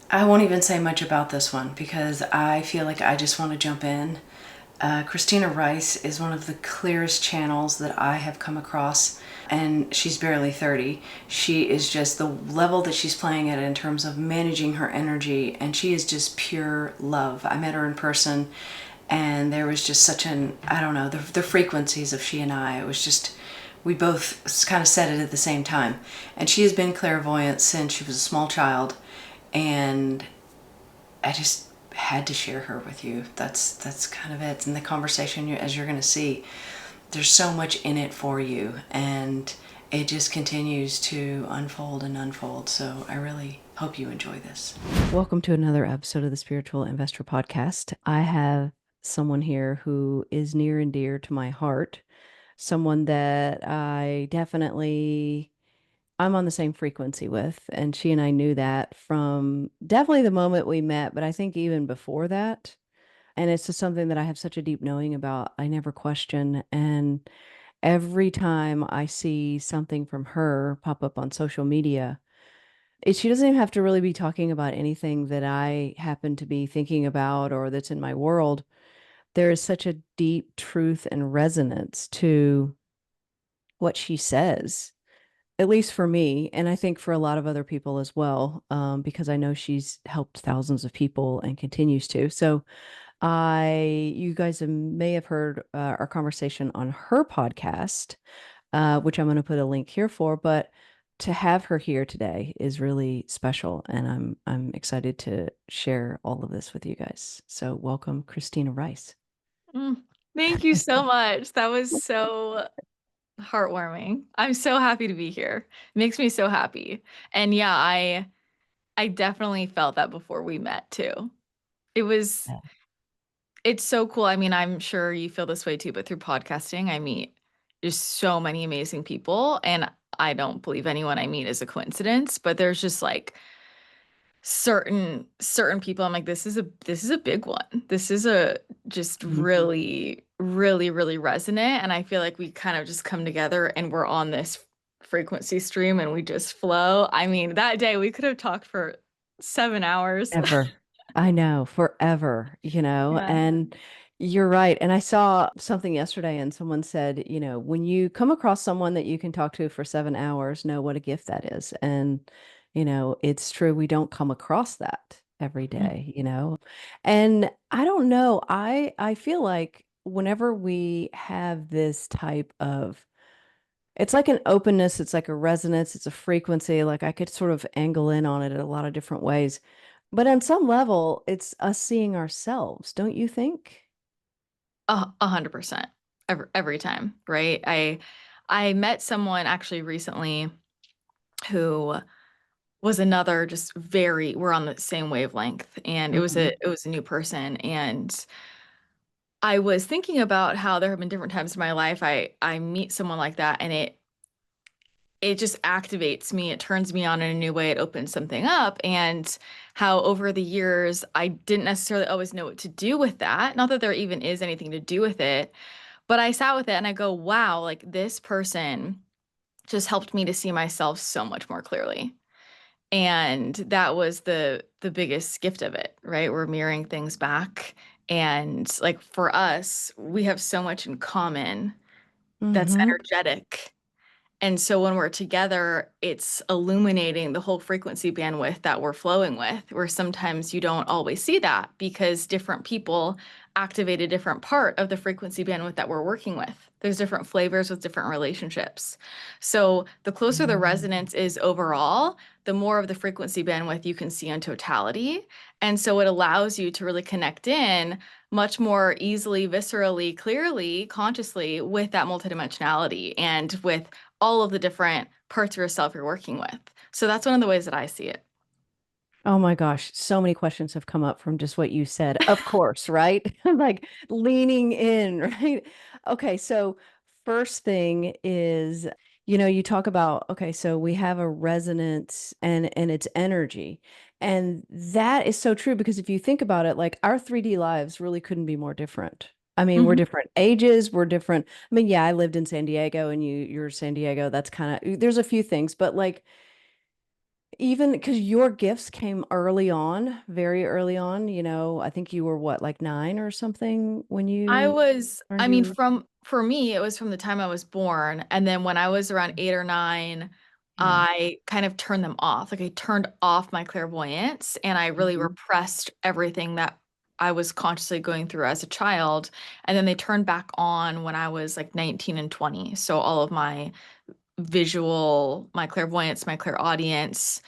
I won't even say much about this one because I feel like I just want to jump in. Christina Rice is one of the clearest channels that I have come across, and she's barely 30. She is just the level that she's playing at in terms of managing her energy, and she is just pure love. I met her in person, and there was just such I don't know, the frequencies of she and I, it was just, we both kind of said it at the same time. And she has been clairvoyant since she was a small child, and I just had to share her with you. That's kind of it. And the conversation, as you're going to see, there's so much in it for you, and it just continues to unfold and unfold. So I really hope you enjoy this. Welcome to another episode of the Spiritual Investor Podcast. I have someone here who is near and dear to my heart, someone that I'm on the same frequency with, and she and I knew that from definitely the moment we met, but I think even before that. And it's just something that I have such a deep knowing about. I never question. And every time I see something from her pop up on social media, she doesn't even have to really be talking about anything that I happen to be thinking about or that's in my world. There is such a deep truth and resonance to what she says, at least for me, and I think for a lot of other people as well, because I know she's helped thousands of people and continues to. So you guys may have heard our conversation on her podcast, which I'm going to put a link here for, but to have her here today is really special, and I'm excited to share all of this with you guys. So welcome, Christina Rice. Mm, Thank you so much. That was so heartwarming. I'm so happy to be here. It makes me so happy. And yeah, I definitely felt that before we met too. It was Yeah. it's so cool. I mean, I'm sure you feel this way too, but through podcasting, I meet just so many amazing people, and I don't believe anyone I meet is a coincidence, but there's just like certain people I'm like, this is a big one. This is a just Mhm. really resonant, and I feel like we kind of just come together and we're on this frequency stream and we just flow. I mean, that day we could have talked for 7 hours. Ever. I know, forever, Yeah. and you're right. And I saw something yesterday, and someone said, when you come across someone that you can talk to for 7 hours, know what a gift that is. And, it's true. We don't come across that every day. And I don't know. I feel like whenever we have this type of, it's like an openness, it's like a resonance, it's a frequency. Like I could sort of angle in on it in a lot of different ways. But on some level, it's us seeing ourselves, don't you think? 100% every time, right? I met someone actually recently who was another just very we're on the same wavelength, and it was Hmm. a new person. And I was thinking about how there have been different times in my life I meet someone like that, and it just activates me. It turns me on in a new way. It opens something up. And how over the years I didn't necessarily always know what to do with that. Not that there even is anything to do with it, but I sat with it and I go, wow, like this person just helped me to see myself so much more clearly. And that was the biggest gift of it, right? We're mirroring things back. And like for us, we have so much in common that's Hmm. energetic. And so when we're together, it's illuminating the whole frequency bandwidth that we're flowing with, where sometimes you don't always see that because different people activate a different part of the frequency bandwidth that we're working with. There's different flavors with different relationships. So the closer the resonance is overall, the more of the frequency bandwidth you can see in totality. And so it allows you to really connect in much more easily, viscerally, clearly, consciously with that multidimensionality and with all of the different parts of yourself you're working with. So that's one of the ways that I see it. Oh my gosh, so many questions have come up from just what you said. Of course, right? Like leaning in, right? Okay, so first thing is, you talk about, okay, so we have a resonance and it's energy. And that is so true because if you think about it, like our 3D lives really couldn't be more different. I mean, we're Mhm. different ages, we're different. I mean, yeah, I lived in San Diego and you're San Diego. That's kind of, there's a few things, but like Even because your gifts came early on, very early on, I think you were what, like 9 or something when you I learned mean, your, for me, it was from the time I was born. And then when I was around 8 or 9, yeah. I kind of turned them off. Like I turned off my clairvoyance and I really Mhm. repressed everything that I was consciously going through as a child. And then they turned back on when I was like 19 and 20. So all of my visual, my clairvoyance, my clairaudience,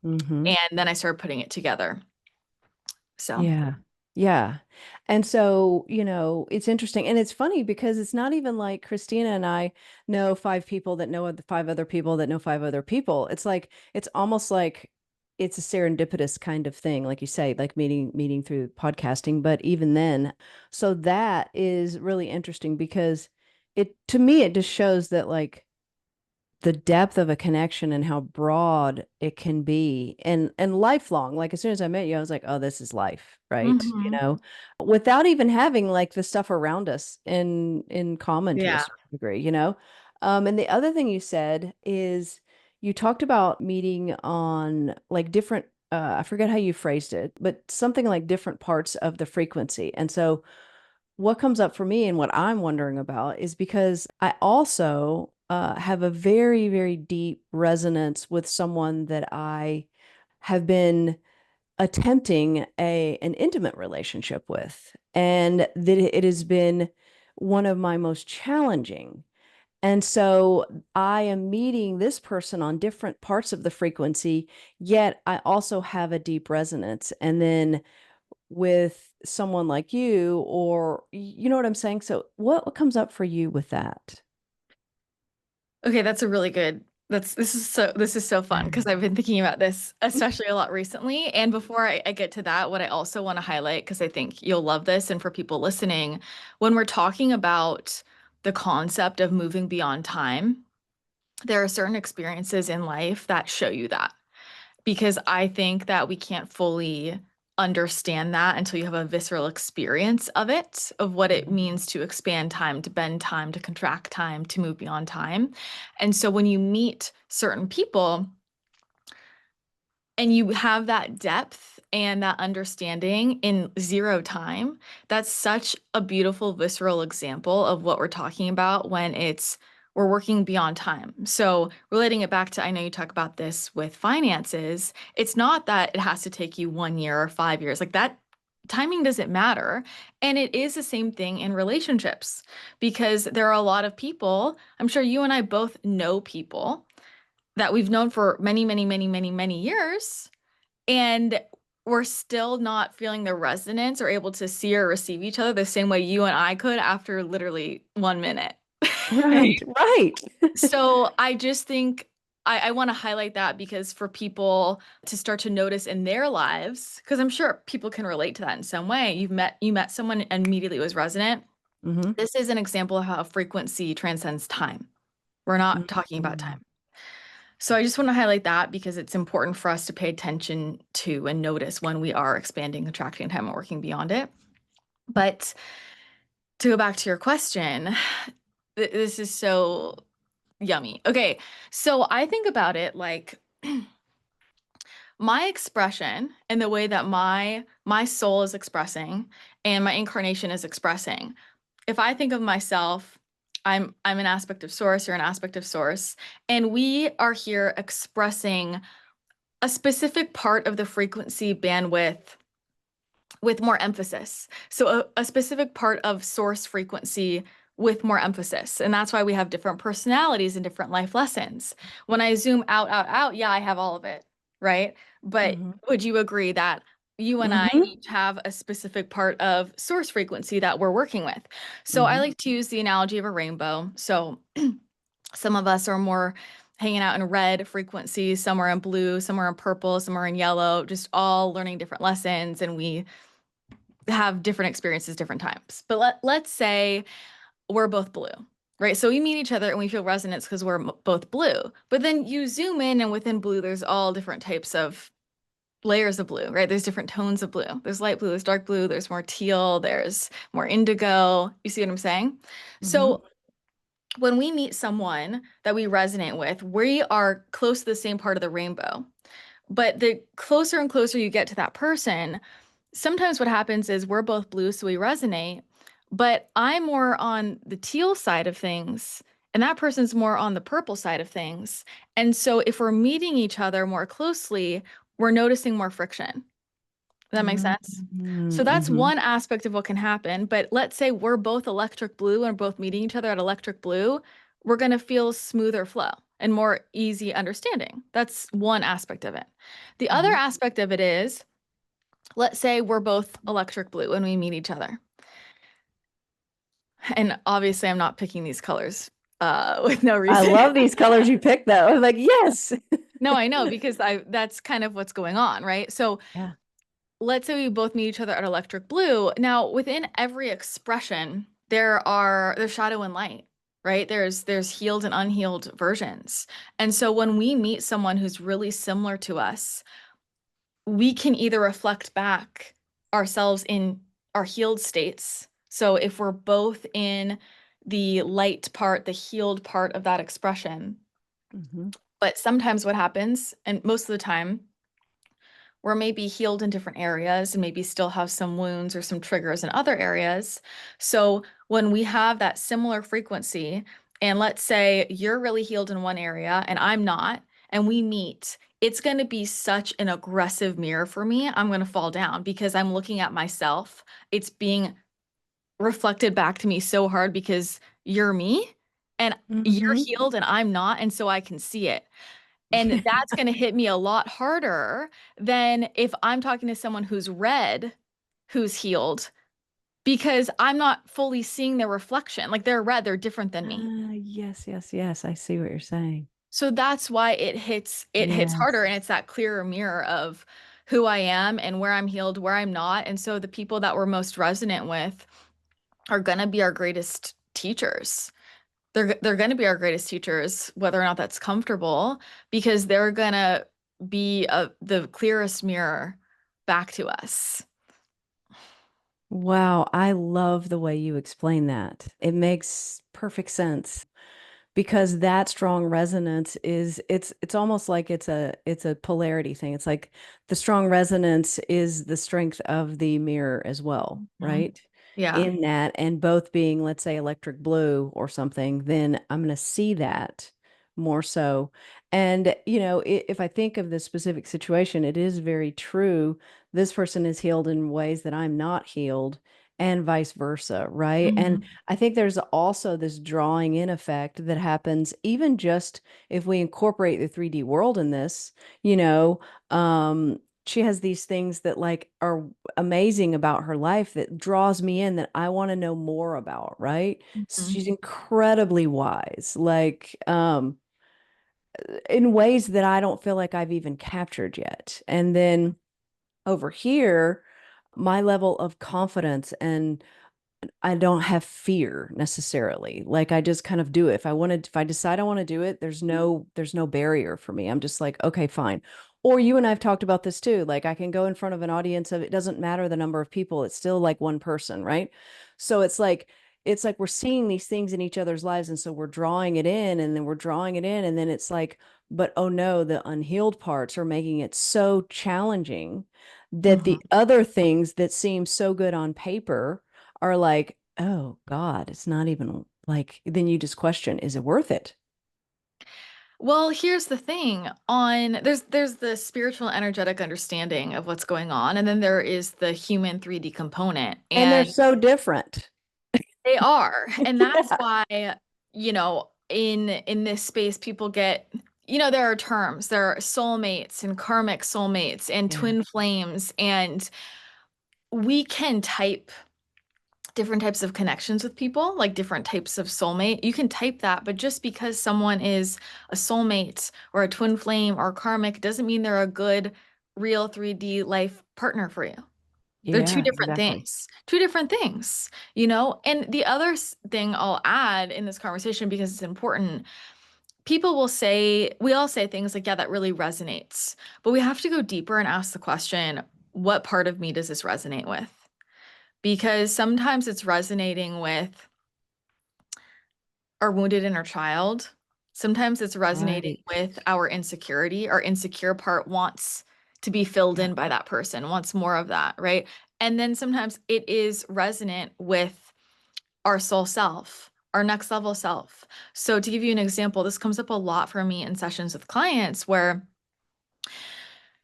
Mhm. and then I started putting it together. So, Yeah. Yeah. And so, it's interesting. And it's funny because it's not even like Christina and I know 5 people that know the 5 other people that know 5 other people. It's like, it's almost like it's a serendipitous kind of thing, like you say, like meeting through podcasting. But even then, so that is really interesting because to me, it just shows that like the depth of a connection and how broad it can be and lifelong. Like as soon as I met you, I was like, oh, this is life, right? mhm. Without even having like the stuff around us in common to a Yeah. certain degree. And the other thing you said is you talked about meeting on like different I forget how you phrased it, but something like different parts of the frequency. And so what comes up for me and what I'm wondering about is because I also have a very, very deep resonance with someone that I have been attempting an intimate relationship with, and that it has been one of my most challenging. And so I am meeting this person on different parts of the frequency, yet I also have a deep resonance. And then with someone like you, or you know what I'm saying? So what comes up for you with that? Okay, that's a really good. This is so fun because I've been thinking about this especially a lot recently. And before I get to that, what I also want to highlight, because I think you'll love this, and for people listening, when we're talking about the concept of moving beyond time, there are certain experiences in life that show you that because I think that we can't fully understand that until you have a visceral experience of it, of what it means to expand time, to bend time, to contract time, to move beyond time. And so when you meet certain people, and you have that depth and that understanding in zero time, that's such a beautiful visceral example of what we're talking about when we're working beyond time. So, relating it back to, I know you talk about this with finances, it's not that it has to take you 1 year or 5 years. Like that timing doesn't matter. And it is the same thing in relationships because there are a lot of people, I'm sure you and I both know people that we've known for many, many, many, many, many years, and we're still not feeling the resonance or able to see or receive each other the same way you and I could after literally 1 minute. Right, Right. right. So I just think I want to highlight that because for people to start to notice in their lives, because I'm sure people can relate to that in some way. You met someone and immediately it was resonant. Hmm. This is an example of how frequency transcends time. We're not talking about Hmm. time. So I just want to highlight that because it's important for us to pay attention to and notice when we are expanding, contracting time and working beyond it. But to go back to your question, this is so yummy. Okay, so I think about it like my expression and the way that my soul is expressing and my incarnation is expressing. If I think of myself, I'm an aspect of source, you're an aspect of source, and we are here expressing a specific part of the frequency bandwidth with more emphasis. So a specific part of source frequency with more emphasis. And that's why we have different personalities and different life lessons. When I zoom out, yeah, I have all of it, right? But Hmm. would you agree that you and I Hmm. each have a specific part of source frequency that we're working with? So I Hmm. like to use the analogy of a rainbow. So some of us are more hanging out in red frequencies, some are in blue, some are in purple, some are in yellow, just all learning different lessons. And we have different experiences different times. But let's say we're both blue, right? So we meet each other and we feel resonance because we're both blue. But then you zoom in, and within blue, there's all different types of layers of blue, right? There's different tones of blue. There's light blue, there's dark blue, there's more teal, there's more indigo. You see what I'm saying? Hmm. So when we meet someone that we resonate with, we are close to the same part of the rainbow. But the closer and closer you get to that person, sometimes what happens is we're both blue, so we resonate, but I'm more on the teal side of things, and that person's more on the purple side of things. And so if we're meeting each other more closely, we're noticing more friction. Does that make sense? So that's Mm-hmm. one aspect of what can happen. But let's say we're both electric blue and both meeting each other at electric blue, we're going to feel smoother flow and more easy understanding. That's one aspect of it. The other Mm-hmm. aspect of it is, let's say we're both electric blue when we meet each other. And obviously, I'm not picking these colors with no I reason. love these colors you picked though. I'm like, yes. No, I know because that's kind of what's going on, right? So Yeah. let's say we both meet each other at electric blue. Now, within every expression, there's shadow and light, right? There's healed and unhealed versions. And so when we meet someone who's really similar to us, we can either reflect back ourselves in our healed states. So if we're both in the light part, the healed part of that expression, Mm-hmm. but sometimes what happens, and most of the time, we're maybe healed in different areas and maybe still have some wounds or some triggers in other areas. So when we have that similar frequency, and let's say you're really healed in one area and I'm not, and we meet, it's going to be such an aggressive mirror for me. I'm going to fall down because I'm looking at myself. It's being reflected back to me so hard because you're me and you're Mm-hmm. healed and I'm not. And so I can see it. And that's going to hit me a lot harder than if I'm talking to someone who's red, who's healed, because I'm not fully seeing their reflection. Like they're red, they're different than me. Yes, yes, yes. I see what you're saying. So that's why it hits harder, Yes. and it's that clearer mirror of who I am and where I'm healed, where I'm not. And so the people that we're most resonant with are going to be our greatest teachers. They're going to be our greatest teachers, whether or not that's comfortable, because they're going to be the clearest mirror back to us. Wow, I love the way you explain that. It makes perfect sense because that strong resonance is it's almost like it's a polarity thing. It's like the strong resonance is the strength of the mirror as well, Mhm. right? Yeah. In that and both being, let's say, electric blue or something, then I'm going to see that more so. And if I think of this specific situation, it is very true. This person is healed in ways that I'm not healed and vice versa, right? And Mhm. I think there's also this drawing in effect that happens even just if we incorporate the 3D world in this, you know, she has these things that like are amazing about her life that draws me in that I want to know more about, right? Mhm. She's incredibly wise, like in ways that I don't feel like I've even captured yet. And then over here, my level of confidence and I don't have fear necessarily. Like I just kind of do it. If I decide I want to do it, there's no barrier for me. I'm just like, okay, fine. Or you and I've talked about this too. Like I can go in front of an audience of it doesn't matter the number of people, it's still like one person, right? So it's like we're seeing these things in each other's lives and so we're drawing it in and then we're drawing it in and then it's like, but oh no, the unhealed parts are making it so challenging that Mhm. the other things that seem so good on paper are like, oh God, it's not even like, then you just question, is it worth it? Well, here's the thing. There's the spiritual energetic understanding of what's going on, and then there is the human 3D component. And they're And so different. they are. And that's Yeah. why, in this space, people get, there are terms. There are soulmates and karmic soulmates and Yeah. twin flames. And we can type different types of connections with people, like different types of soulmate. You can type that, but just because someone is a soulmate or a twin flame or karmic doesn't mean they're a good, real 3D life partner for you. They're two Yeah, different exactly. things. Two different things. And the other thing I'll add in this conversation because it's important, people will say, we all say things like, yeah, that really resonates. But we have to go deeper and ask the question, what part of me does this resonate with? Because sometimes it's resonating with our wounded inner child. Sometimes it's resonating Right. with our insecurity. Our insecure part wants to be filled Yeah. in by that person, wants more of that, right? And then sometimes it is resonant with our soul self, our next level self. So to give you an example, this comes up a lot for me in sessions with clients where,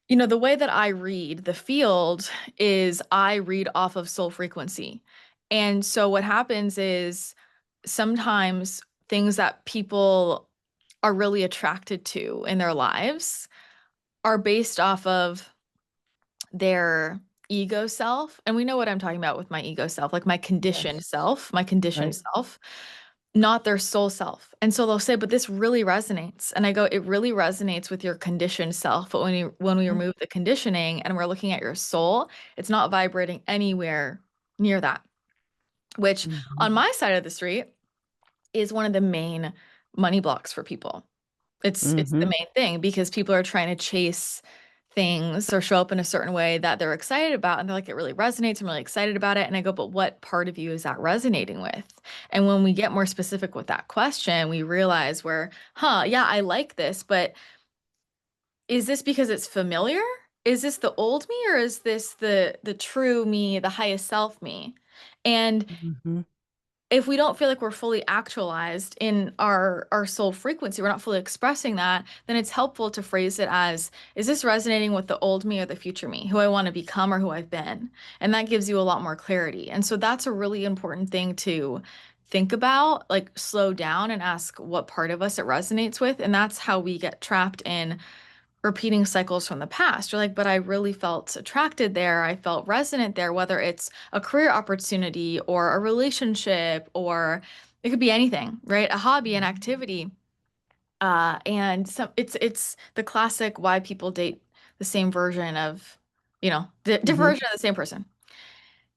the way that I read the field is I read off of soul frequency. And so what happens is sometimes things that people are really attracted to in their lives are based off of their ego self. And we know what I'm talking about with my ego self, like Yes. my conditioned Right. self, not their soul self. And so they'll say, but this really resonates. And I go, it really resonates with your conditioned self. But when we Yeah. remove the conditioning and we're looking at your soul, it's not vibrating anywhere near that, which Mhm. on my side of the street is one of the main money blocks for people. It's the Mhm. main thing because people are trying to chase things or show up in a certain way that they're excited about and they're like, it really resonates. I'm really excited about it. And I go, but what part of you is that resonating with? And when we get more specific with that question, we realize yeah, I like this, but is this because it's familiar? Is this the old me or is this the true me, the highest self me? And Mhm. if we don't feel like we're fully actualized in our soul frequency, we're not fully expressing that, then it's helpful to phrase it as, is this resonating with the old me or the future me, who I want to become or who I've been? And that gives you a lot more clarity. And so that's a really important thing to think about, like slow down and ask what part of us it resonates with. And that's how we get trapped in repeating cycles from the past. You're like, but I really felt attracted there. I felt resonant there, whether it's a career opportunity or a relationship, or it could be anything, right? A hobby, an activity. And so it's the classic why people date the same version of, the different Mhm. version of the same person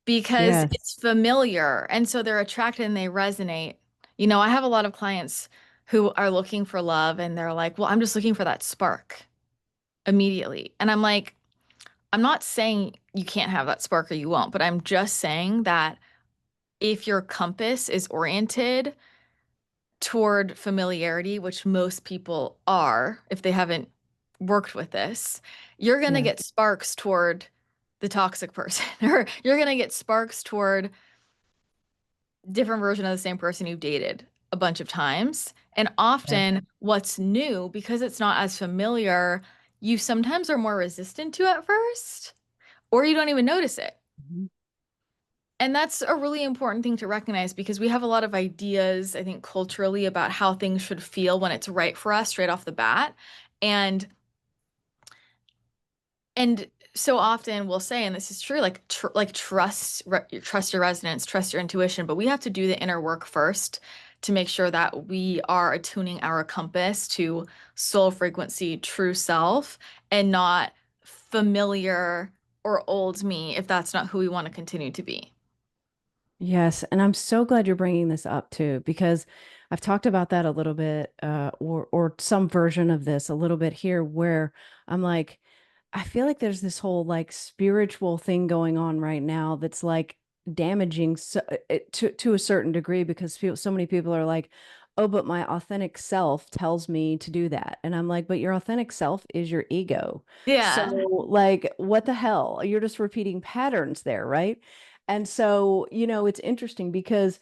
because Yes. it's familiar. And so they're attracted and they resonate. I have a lot of clients who are looking for love and they're like, well, I'm just looking for that spark immediately. And I'm like, I'm not saying you can't have that spark or you won't, but I'm just saying that if your compass is oriented toward familiarity, which most people are, if they haven't worked with this, you're going to Yeah. get sparks toward the toxic person, or you're going to get sparks toward different version of the same person you've dated a bunch of times. And Yeah. often what's new, because it's not as familiar, you sometimes are more resistant to at first, or you don't even notice it. Mhm. And that's a really important thing to recognize because we have a lot of ideas, I think, culturally about how things should feel when it's right for us straight off the bat. And and so often we'll say, and this is true, like trust your resonance, trust your intuition, but we have to do the inner work first to make sure that we are attuning our compass to soul frequency, true self, and not familiar or old me if that's not who we want to continue to be. Yes, and I'm so glad you're bringing this up too, because I've talked about that a little bit, or some version of this a little bit here, where I'm like, I feel like there's this whole like spiritual thing going on right now that's like damaging to a certain degree because so many people are like, oh, but my authentic self tells me to do that, and I'm like, but your authentic self is your ego. So Yeah. like, what the hell? You're just repeating patterns there, right? And so, it's interesting because,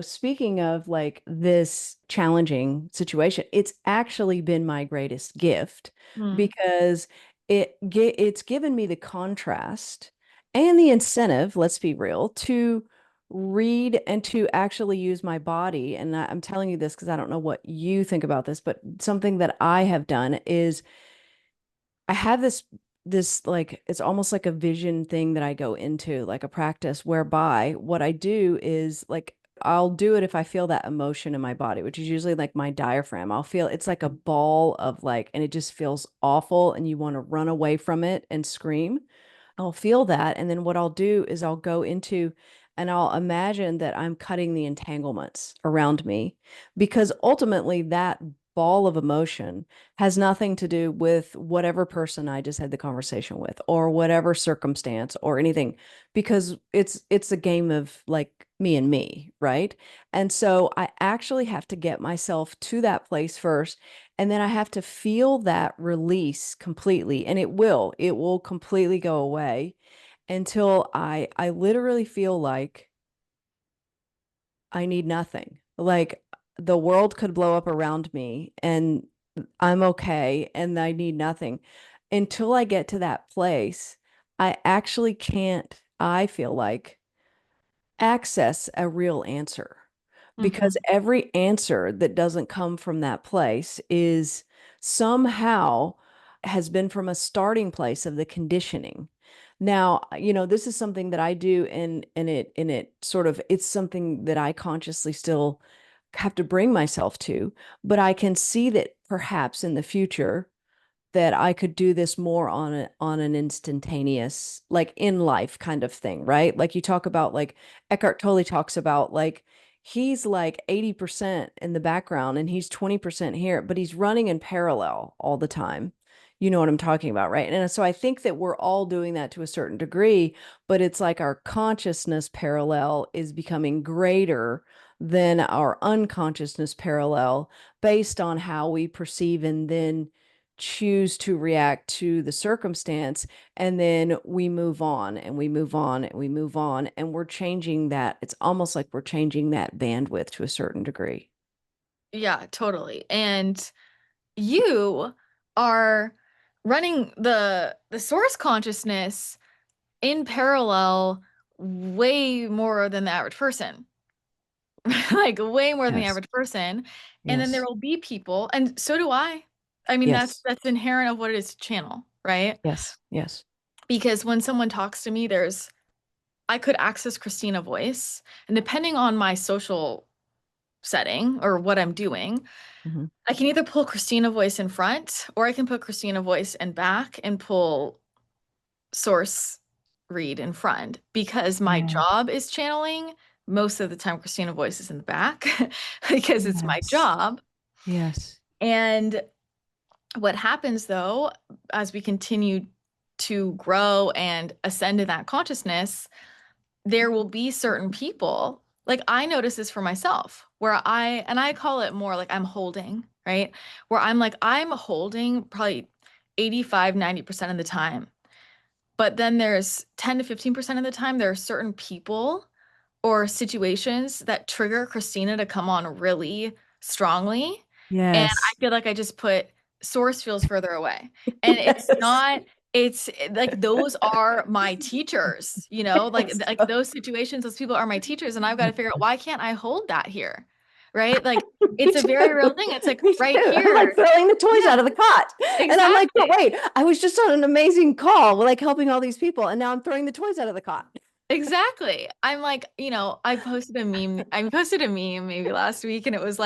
speaking of like this challenging situation, it's actually been my greatest gift Mm. because it's given me the contrast and the incentive, let's be real, to read and to actually use my body. And I'm telling you this because I don't know what you think about this, but something that I have done is I have this like it's almost like a vision thing that I go into, like a practice whereby what I do is like I'll do it if I feel that emotion in my body, which is usually like my diaphragm. I'll feel it's like a ball of like, and it just feels awful and you want to run away from it and scream. I'll feel that. And then what I'll do is I'll go into and I'll imagine that I'm cutting the entanglements around me because ultimately that ball of emotion has nothing to do with whatever person I just had the conversation with or whatever circumstance or anything, because it's a game of like me and me, right? And so I actually have to get myself to that place first, and then I have to feel that release completely, and it will completely go away until I literally feel like I need nothing. Like the world could blow up around me and I'm okay and I need nothing. Until I get to that place, I actually can't, I feel like, access a real answer, because Mhm. every answer that doesn't come from that place is somehow has been from a starting place of the conditioning. Now, this is something that I do, and it sort of, it's something that I consciously still have to bring myself to, but I can see that perhaps in the future that I could do this more on an instantaneous, like in life kind of thing, right? Like you talk about, like Eckhart Tolle talks about, like he's like 80% in the background and he's 20% here, but he's running in parallel all the time. You know what I'm talking about, right? And so I think that we're all doing that to a certain degree, but it's like our consciousness parallel is becoming greater than our unconsciousness parallel based on how we perceive and then choose to react to the circumstance, and then we move on and we move on and we move on, and we're changing that. It's almost like we're changing that bandwidth to a certain degree. Yeah, totally. And you are running the source consciousness in parallel way more than the average person. Like way more than the Yes. average person. And then there Yes. will be people, and so do I. I mean, Yes. that's inherent of what it is to channel, right? Yes. Yes. Because when someone talks to me, I could access Christina voice, and depending on my social setting or what I'm doing, Hmm. I can either pull Christina voice in front or I can put Christina voice in back and pull source read in front, because my Yeah. job is channeling. Most of the time, Christina voice is in the back because it's my Yes. job. Yes. And what happens though, as we continue to grow and ascend in that consciousness, there will be certain people, like I notice this for myself, where I call it more like I'm holding, right? Where I'm holding probably 85, 90% of the time. But then there's 10 to 15% of the time, there are certain people or situations that trigger Christina to come on really strongly. And I Yes. feel like I just put source feels further away. And it's Yes. not, it's like those are my teachers, Yes. like those situations, those people are my teachers. And I've got to figure out, why can't I hold that here? Right? Like Me it's a very real too. thing. It's like Me right too. I'm like here. throwing the toys out Yeah, of the cot. And I'm like, but exactly. wait, I was just on an amazing call, like helping all these people, and now I'm throwing the toys out of the cot. Exactly. I'm like, I posted a meme. I posted a meme maybe last week, and it was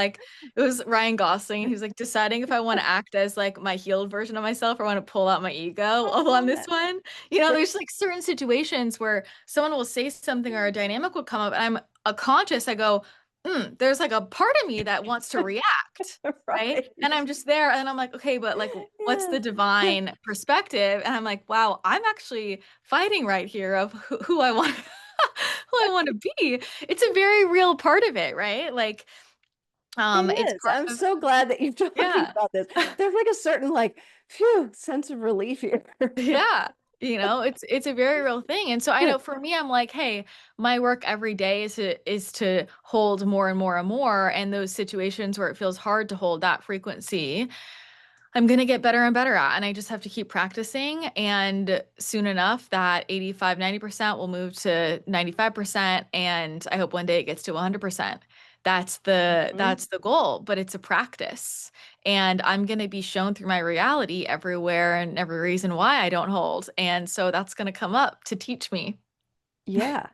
Ryan Gosling, and he was like deciding if I want to act as like my healed version of myself or want to pull out my ego I on love this it. one. There's like certain situations where someone will say something or a dynamic will come up, and I'm a conscious, I go, there's like a part of me that wants to react. Right. Right. And I'm just there and I'm like, okay, but like, what's Yeah. the divine perspective? And I'm like, wow, I'm actually fighting right here of who I want who I want to be. It's a very real part of it, right? Like, It it's is. part I'm of, so glad that you're talking yeah. about this. There's like a certain like, phew, sense of relief here. Yeah. It's a very real thing. And so I know for me, I'm like, hey, my work every day is to hold more and more and more. And those situations where it feels hard to hold that frequency, I'm going to get better and better at. And I just have to keep practicing. And soon enough, that 85, 90% will move to 95%. And I hope one day it gets to 100%. Mhm. That's the goal, but it's a practice. And I'm going to be shown through my reality everywhere and every reason why I don't hold. And so that's going to come up to teach me. Yeah.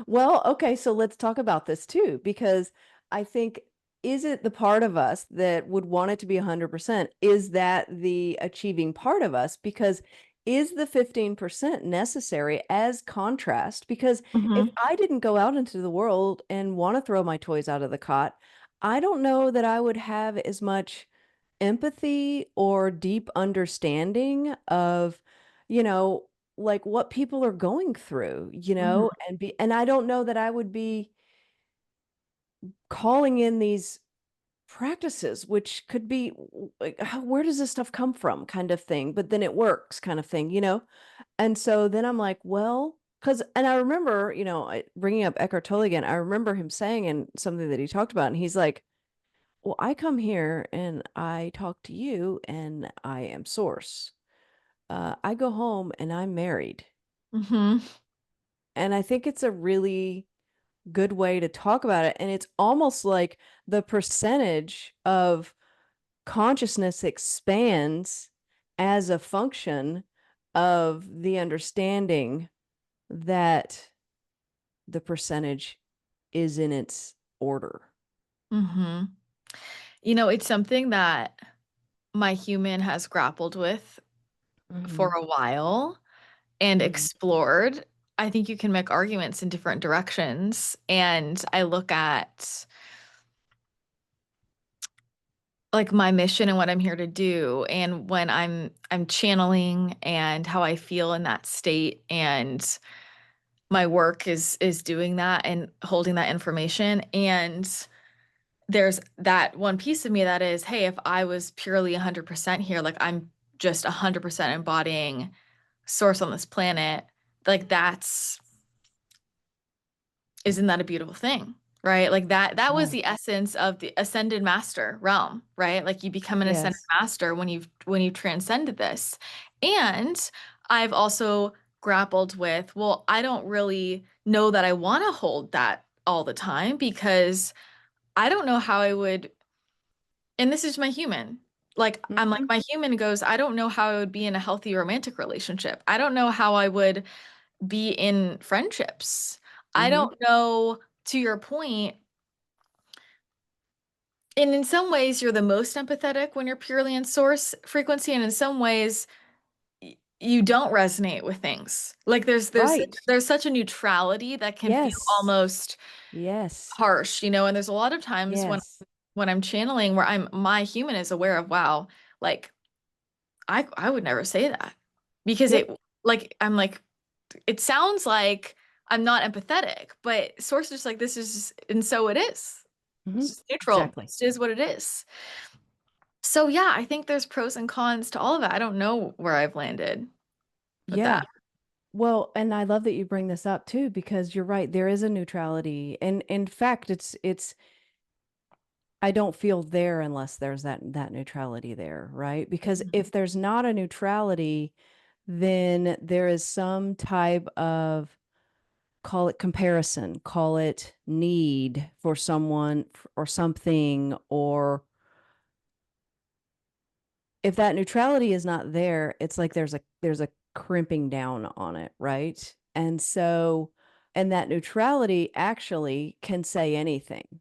Well, okay, so let's talk about this too, because I think, is it the part of us that would want it to be 100%? Is that the achieving part of us? Because is the 15% necessary as contrast? Because if Hmm. I didn't go out into the world and want to throw my toys out of the cot, I don't know that I would have as much empathy or deep understanding of, you know, like what people are going through, Mhm. and I don't know that I would be calling in these practices, which could be like, where does this stuff come from kind of thing, but then it works kind of thing. And so then I'm like, well, and I remember, bringing up Eckhart Tolle again, I remember him saying in something that he talked about, and he's like, well, I come here and I talk to you and I am source. I go home and I'm married. Mhm. And I think it's a really good way to talk about it. And it's almost like the percentage of consciousness expands as a function of the understanding that the percentage is in its order. Mhm. You know, it's something that my human has grappled with for Hmm. a while and Hmm. explored. I think you can make arguments in different directions. And I look at like my mission and what I'm here to do and when I'm channeling and how I feel in that state and my work is doing that and holding that information and there's that one piece of me that is, hey, if I was purely 100% here, like I'm just 100% embodying source on this planet, like that's isn't that a beautiful thing? Right? Like that was Yeah. the essence of the ascended master realm, right? Like you become an ascended Yes. master when you've transcended this. And I've also grappled with, well, I don't really know that I want to hold that all the time because I don't know how I would, and this is my human. Like I'm like Hmm. my human goes, I don't know how I would be in a healthy romantic relationship. I don't know how I would be in friendships. I Hmm. don't know, to your point, and in some ways you're the most empathetic when you're purely in source frequency, and in some ways you don't resonate with things. Like Right. there's such a neutrality that can feel Yes. almost Yes. harsh, and there's a lot of times Yes. when I'm channeling where my human is aware of, wow, like I would never say that because Yep. I'm like it sounds like I'm not empathetic, but source is just like this is just, and so it is. Hmm. It's just neutral. Exactly. It is what it is. So yeah, I think there's pros and cons to all of it. I don't know where I've landed with Yeah. that. Well, and I love that you bring this up too, because you're right, there is a neutrality. And in fact, it's I don't feel there unless there's that neutrality there, right? Because Mhm. if there's not a neutrality, then there is some type of, call it comparison, call it need for someone or something, or if that neutrality is not there, it's like there's a crimping down on it, right? And so, and that neutrality actually can say anything.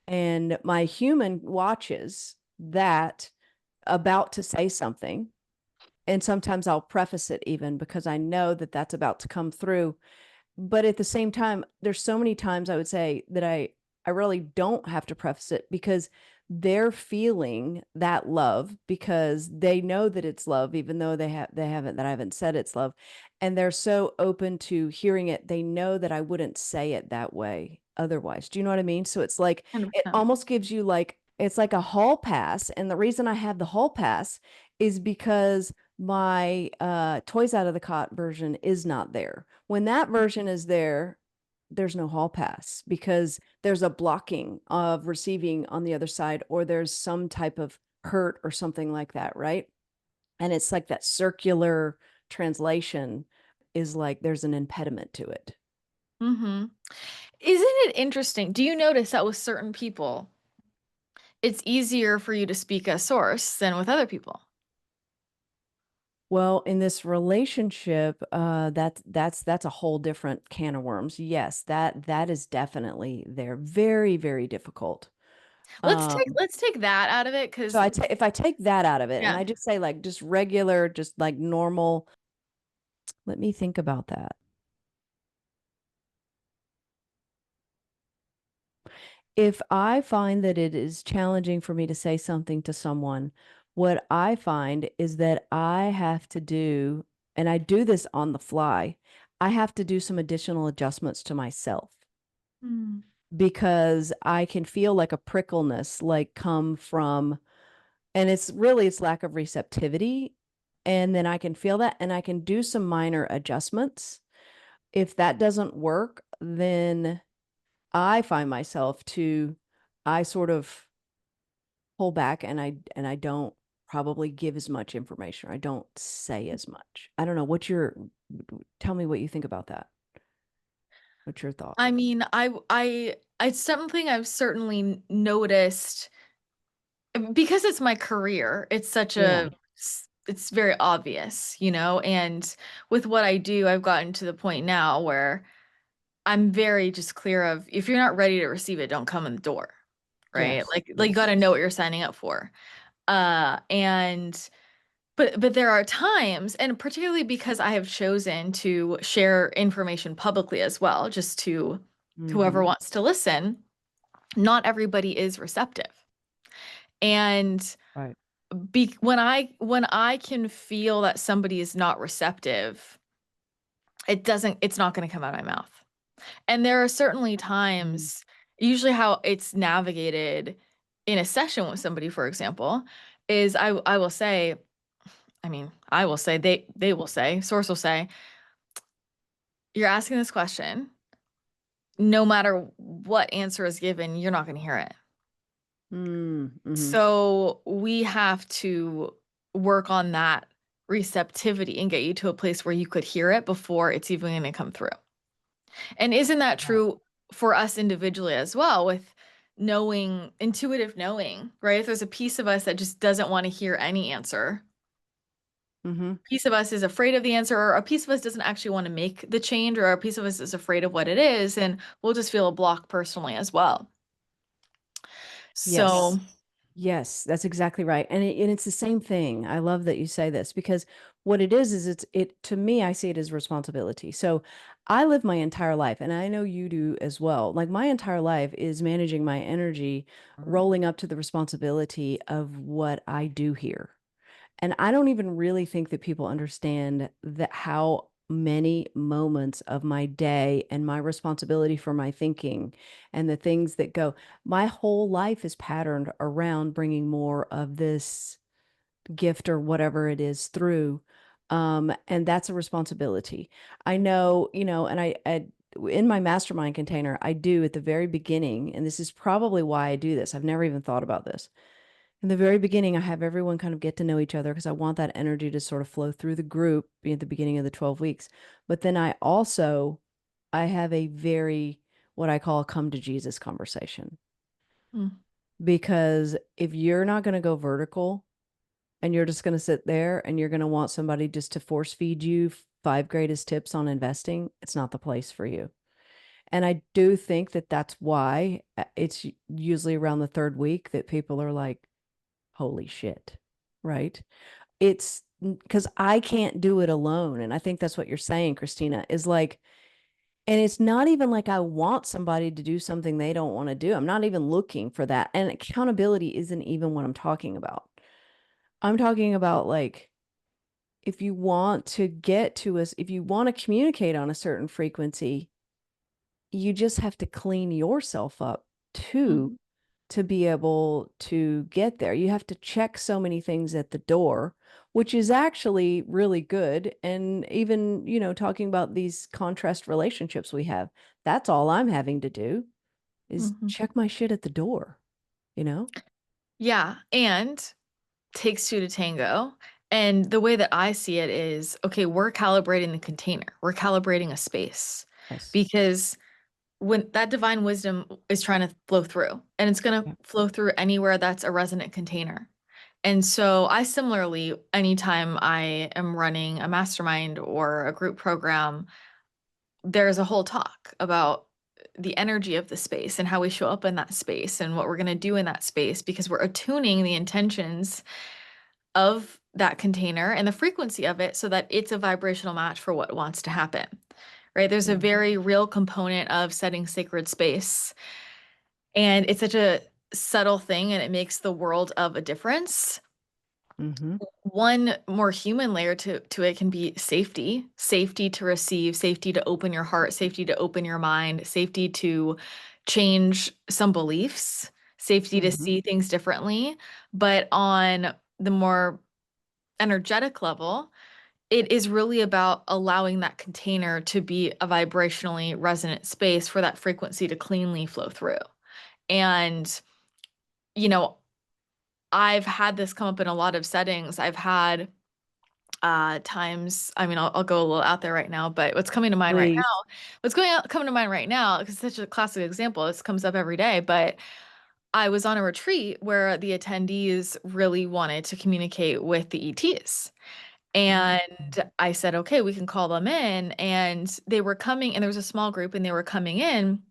And my human watches that about to say something. And sometimes I'll preface it even because I know that that's about to come through. But at the same time, there's so many times I would say that I really don't have to preface it because they're feeling that love because they know that it's love, even though I haven't said it's love. And they're so open to hearing it. They know that I wouldn't say it that way otherwise. Do you know what I mean? So it's like it 100%. almost gives you like it's like a hall pass. And the reason I have the hall pass is because my toys out of the cot version is not there. When that version is there, there's no hall pass because there's a blocking of receiving on the other side, or there's some type of hurt or something like that, right? And it's like that circular translation is like there's an impediment to it. hmm Isn't it interesting? Do you notice that with certain people, it's easier for you to speak a source than with other people? Well, in this relationship, that's a whole different can of worms. Yes, that is definitely there. Very, very difficult. Um, Let's take that out of it so because if I take that out of it and yeah. I just say like just regular, just like normal, let me think about that. If I find that it is challenging for me to say something to someone, what I find is that I have to do, and I do this on the fly, I have to do some additional adjustments to myself Mm. because I can feel like a prickleness like come from, and it's really it's lack of receptivity. And then I can feel that and I can do some minor adjustments. If that doesn't work, then I find myself to, I sort of pull back and I don't probably give as much information. I don't say as much. I don't know. Tell me what you think about that. What's your thought? I mean, it's something I've certainly noticed because it's my career. It's such Yeah. it's very obvious, you know, and with what I do, I've gotten to the point now where I'm very just clear of if you're not ready to receive it, don't come in the door, right? Yes. Like you got Yes. to know what you're signing up for. And but there are times, and particularly because I have chosen to share information publicly as well, just to whoever Mm-hmm. wants to listen, not everybody is receptive. And Right. when I can feel that somebody is not receptive, it's not going to come out of my mouth. And there are certainly Mm. times, usually how it's navigated in a session with somebody, for example, is I will say, I mean, I will say, they will say, source will say, you're asking this question, no matter what answer is given, you're not going to hear it. Mm-hmm. So we have to work on that receptivity and get you to a place where you could hear it before it's even going to come through. And isn't that Wow. true for us individually as well, with knowing, intuitive knowing, right? If there's a piece of us that just doesn't want to hear any answer, Mm-hmm. a piece of us is afraid of the answer, or a piece of us doesn't actually want to make the change, or a piece of us is afraid of what it is, and we'll just feel a block personally as well. So, Yes. Yes, that's exactly right. And it's the same thing. I love that you say this because what it is it to me I see it as responsibility. So I live my entire life and I know you do as well. Like my entire life is managing my energy, rolling up to the responsibility of what I do here. And I don't even really think that people understand that how many moments of my day and my responsibility for my thinking and the things that go, my whole life is patterned around bringing more of this gift or whatever it is through. And that's a responsibility. I know, and in my mastermind container, I do at the very beginning, and this is probably why I do this. I've never even thought about this in the very beginning, I have everyone kind of get to know each other because I want that energy to sort of flow through the group at the beginning of the 12 weeks. But then I have a very, what I call a come to Jesus conversation. mm, Because if you're not going to go vertical and you're just going to sit there and you're going to want somebody just to force feed you five greatest tips on investing, it's not the place for you. And I do think that that's why it's usually around the third week that people are like, holy shit, right? It's because I can't do it alone. And I think that's what you're saying, Christina, is like, and it's not even like I want somebody to do something they don't want to do. I'm not even looking for that. And accountability isn't even what I'm talking about. I'm talking about like, if you want to get to us, if you want to communicate on a certain frequency, you just have to clean yourself up too mhm, to be able to get there. You have to check so many things at the door, which is actually really good. And even, talking about these contrast relationships we have, that's all I'm having to do is mhm. check my shit at the door, you know? Yeah, and takes two to tango. And the way that I see it is, okay, we're calibrating the container. We're calibrating a space Yes. because when that divine wisdom is trying to flow through, and it's going to Yeah. flow through anywhere that's a resonant container. And so I similarly, anytime I am running a mastermind or a group program, there's a whole talk about the energy of the space and how we show up in that space and what we're going to do in that space because we're attuning the intentions of that container and the frequency of it so that it's a vibrational match for what wants to happen. Right? There's a Yeah. very real component of setting sacred space And it's such a subtle thing and it makes the world of a difference. Mm-hmm. One more human layer to it can be safety, safety to receive, safety to open your heart, safety to open your mind, safety to change some beliefs, safety to Mm-hmm. see things differently. But on the more energetic level, it is really about allowing that container to be a vibrationally resonant space for that frequency to cleanly flow through. And, you know, I've had this come up in a lot of settings. I've had times, I mean, I'll go a little out there right now, but what's coming to mind right Please. now, coming to mind right now, because it's such a classic example, this comes up every day, but I was on a retreat where the attendees really wanted to communicate with the ETs. And I said, okay, we can call them in. And they were coming, and there was a small group, and they were coming in,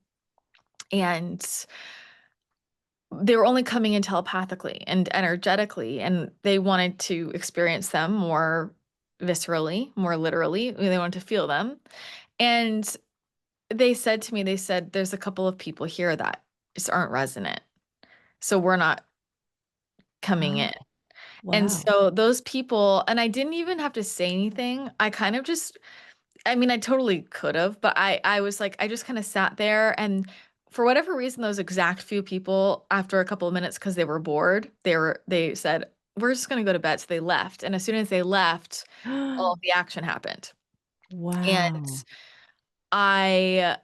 and they were only coming in telepathically and energetically, and they wanted to experience them more viscerally, more literally. They wanted to feel them. And they said to me, they said, there's a couple of people here that just aren't resonant. So we're not coming Oh, in. And wow. so those people, and I didn't even have to say anything. I kind of just, I mean, I totally could have, but I was like, I just kind of sat there, and for whatever reason, those exact few people, after a couple of minutes, because they were bored, they said, we're just gonna go to bed. So they left. And as soon as they left, all of the action happened. And Wow. I,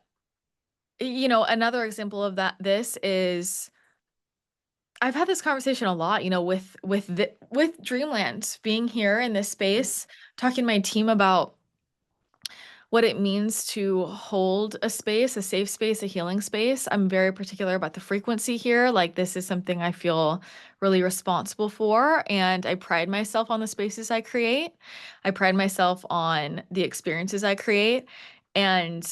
another example of this is I've had this conversation a lot, with Dreamland being here in this space, talking to my team about what it means to hold a space, a safe space, a healing space. I'm very particular about the frequency here. Like, this is something I feel really responsible for, and I pride myself on the spaces I create. I pride myself on the experiences I create. And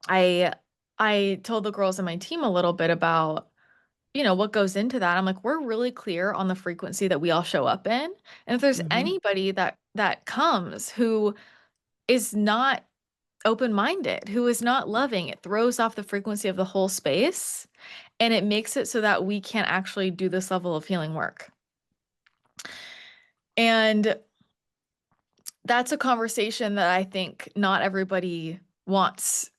I I told the girls on my team a little bit about, what goes into that. I'm like, we're really clear on the frequency that we all show up in. And if there's Mm-hmm. anybody that comes who is not open-minded, who is not loving, it throws off the frequency of the whole space, and it makes it so that we can't actually do this level of healing work. And that's a conversation that I think not everybody wants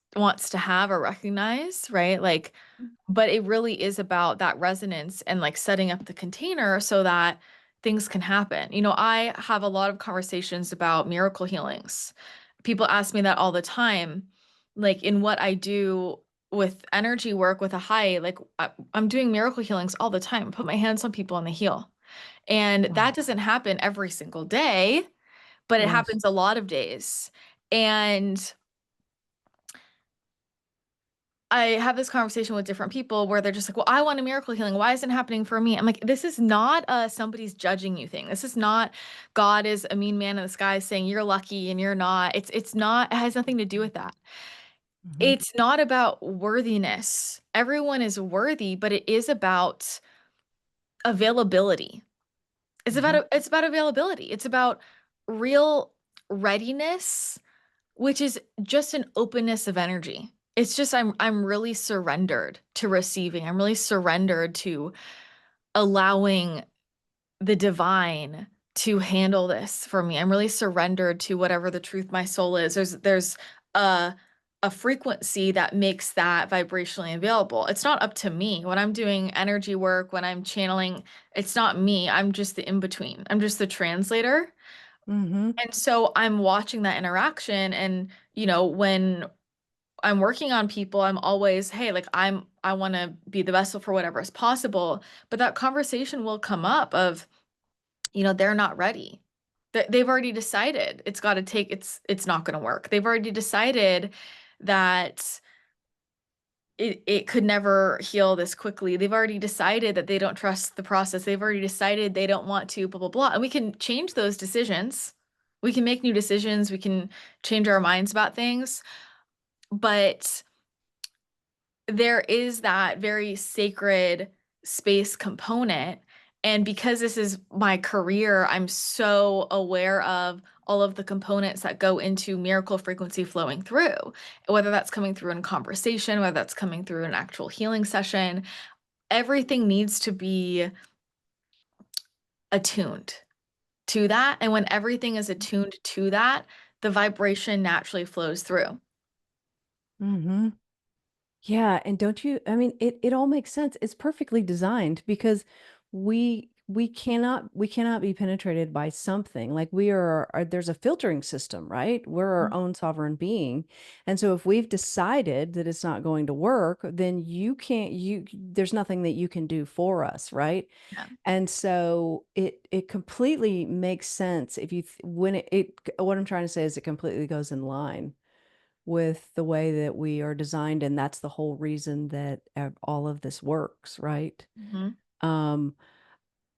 to have or recognize, right? Like, but it really is about that resonance and like setting up the container so that things can happen. I have a lot of conversations about miracle healings. People ask me that all the time, like in what I do with energy work with a high, like I'm doing miracle healings all the time. Put my hands on people and they heal. And Wow. that doesn't happen every single day, but it Yes. happens a lot of days. And I have this conversation with different people where they're just like, well, I want a miracle healing. Why isn't it happening for me? I'm like, this is not somebody's judging you thing. This is not God is a mean man in the sky saying you're lucky and you're not. It's not, it has nothing to do with that. Mm-hmm. It's not about worthiness. Everyone is worthy, but it is about availability. Mm-hmm. It's about availability. It's about real readiness, which is just an openness of energy. It's just I'm really surrendered to receiving. I'm really surrendered to allowing the divine to handle this for me. I'm really surrendered to whatever the truth my soul is. There's a a frequency that makes that vibrationally available. It's not up to me. When I'm doing energy work, when I'm channeling, it's not me. I'm just the in-between. I'm just the translator. Mm-hmm. And so I'm watching that interaction, and when I'm working on people, I'm always, hey, like I want to be the vessel for whatever is possible. But that conversation will come up of, they're not ready. They've already decided it's not going to work. They've already decided that it could never heal this quickly. They've already decided that they don't trust the process. They've already decided they don't want to, blah, blah, blah. And we can change those decisions. We can make new decisions. We can change our minds about things. But there is that very sacred space component. And because this is my career, I'm so aware of all of the components that go into miracle frequency flowing through, whether that's coming through in conversation, whether that's coming through an actual healing session. Everything needs to be attuned to that. And when everything is attuned to that, the vibration naturally flows through. Mm-hmm. Yeah, and don't you, I mean, it all makes sense. It's perfectly designed because we cannot be penetrated by something. Like there's a filtering system, right? We're our own sovereign being. And so if we've decided that it's not going to work, then there's nothing that you can do for us, right? Yeah. And so it completely makes sense if you when what I'm trying to say is it completely goes in line with the way that we are designed, and that's the whole reason that all of this works, right? Mhm. Um,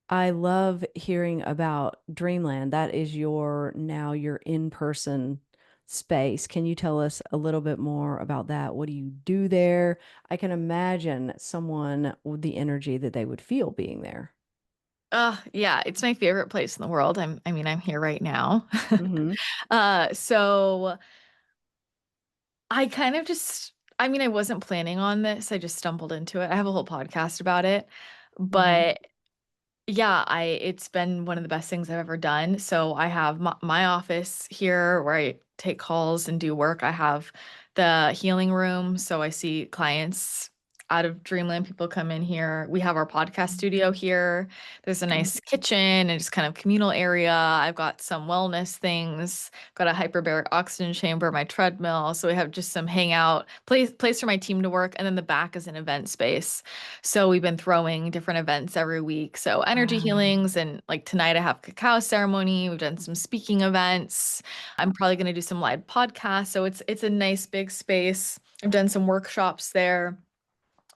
I love hearing about Dreamland. That is your in-person space. Can you tell us a little bit more about that? What do you do there? I can imagine someone with the energy that they would feel being there. Yeah, it's my favorite place in the world. I mean, I'm here right now. Mm-hmm. So I kind of just, I mean, I wasn't planning on this. I just stumbled into it. I have a whole podcast about it. Mm-hmm. But yeah, it's been one of the best things I've ever done. So I have my office here where I take calls and do work. I have the healing room, so I see clients out of Dreamland. People come in here. We have our podcast studio here. There's a nice kitchen and just kind of communal area. I've got some wellness things. Got a hyperbaric oxygen chamber, my treadmill. So we have just some hangout place for my team to work, and then the back is an event space. So we've been throwing different events every week. So energy Wow. healings, and like tonight I have cacao ceremony. We've done some speaking events. I'm probably going to do some live podcasts. So it's a nice big space. I've done some workshops there.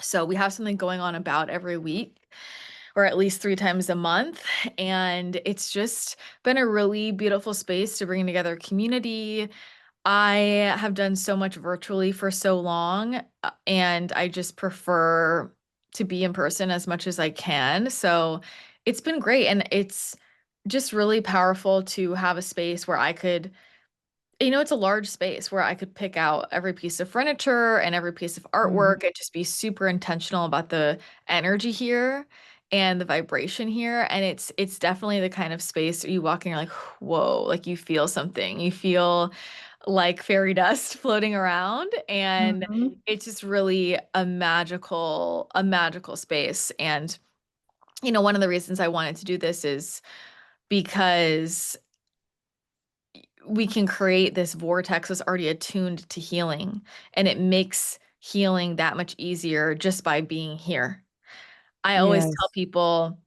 So we have something going on about every week or at least 3 times a month. And it's just been a really beautiful space to bring together community. I have done so much virtually for so long, and I just prefer to be in person as much as I can. So it's been great. And it's just really powerful to have a space where I could, it's a large space where I could pick out every piece of furniture and every piece of Mm-hmm. artwork and just be super intentional about the energy here and the vibration here. And it's definitely the kind of space where you walk in, you're like, whoa, like you feel something. You feel like fairy dust floating around, and Mm-hmm. it's just really a magical space. And one of the reasons I wanted to do this is because we can create this vortex that's already attuned to healing, and it makes healing that much easier just by being here. I always tell Yes. people,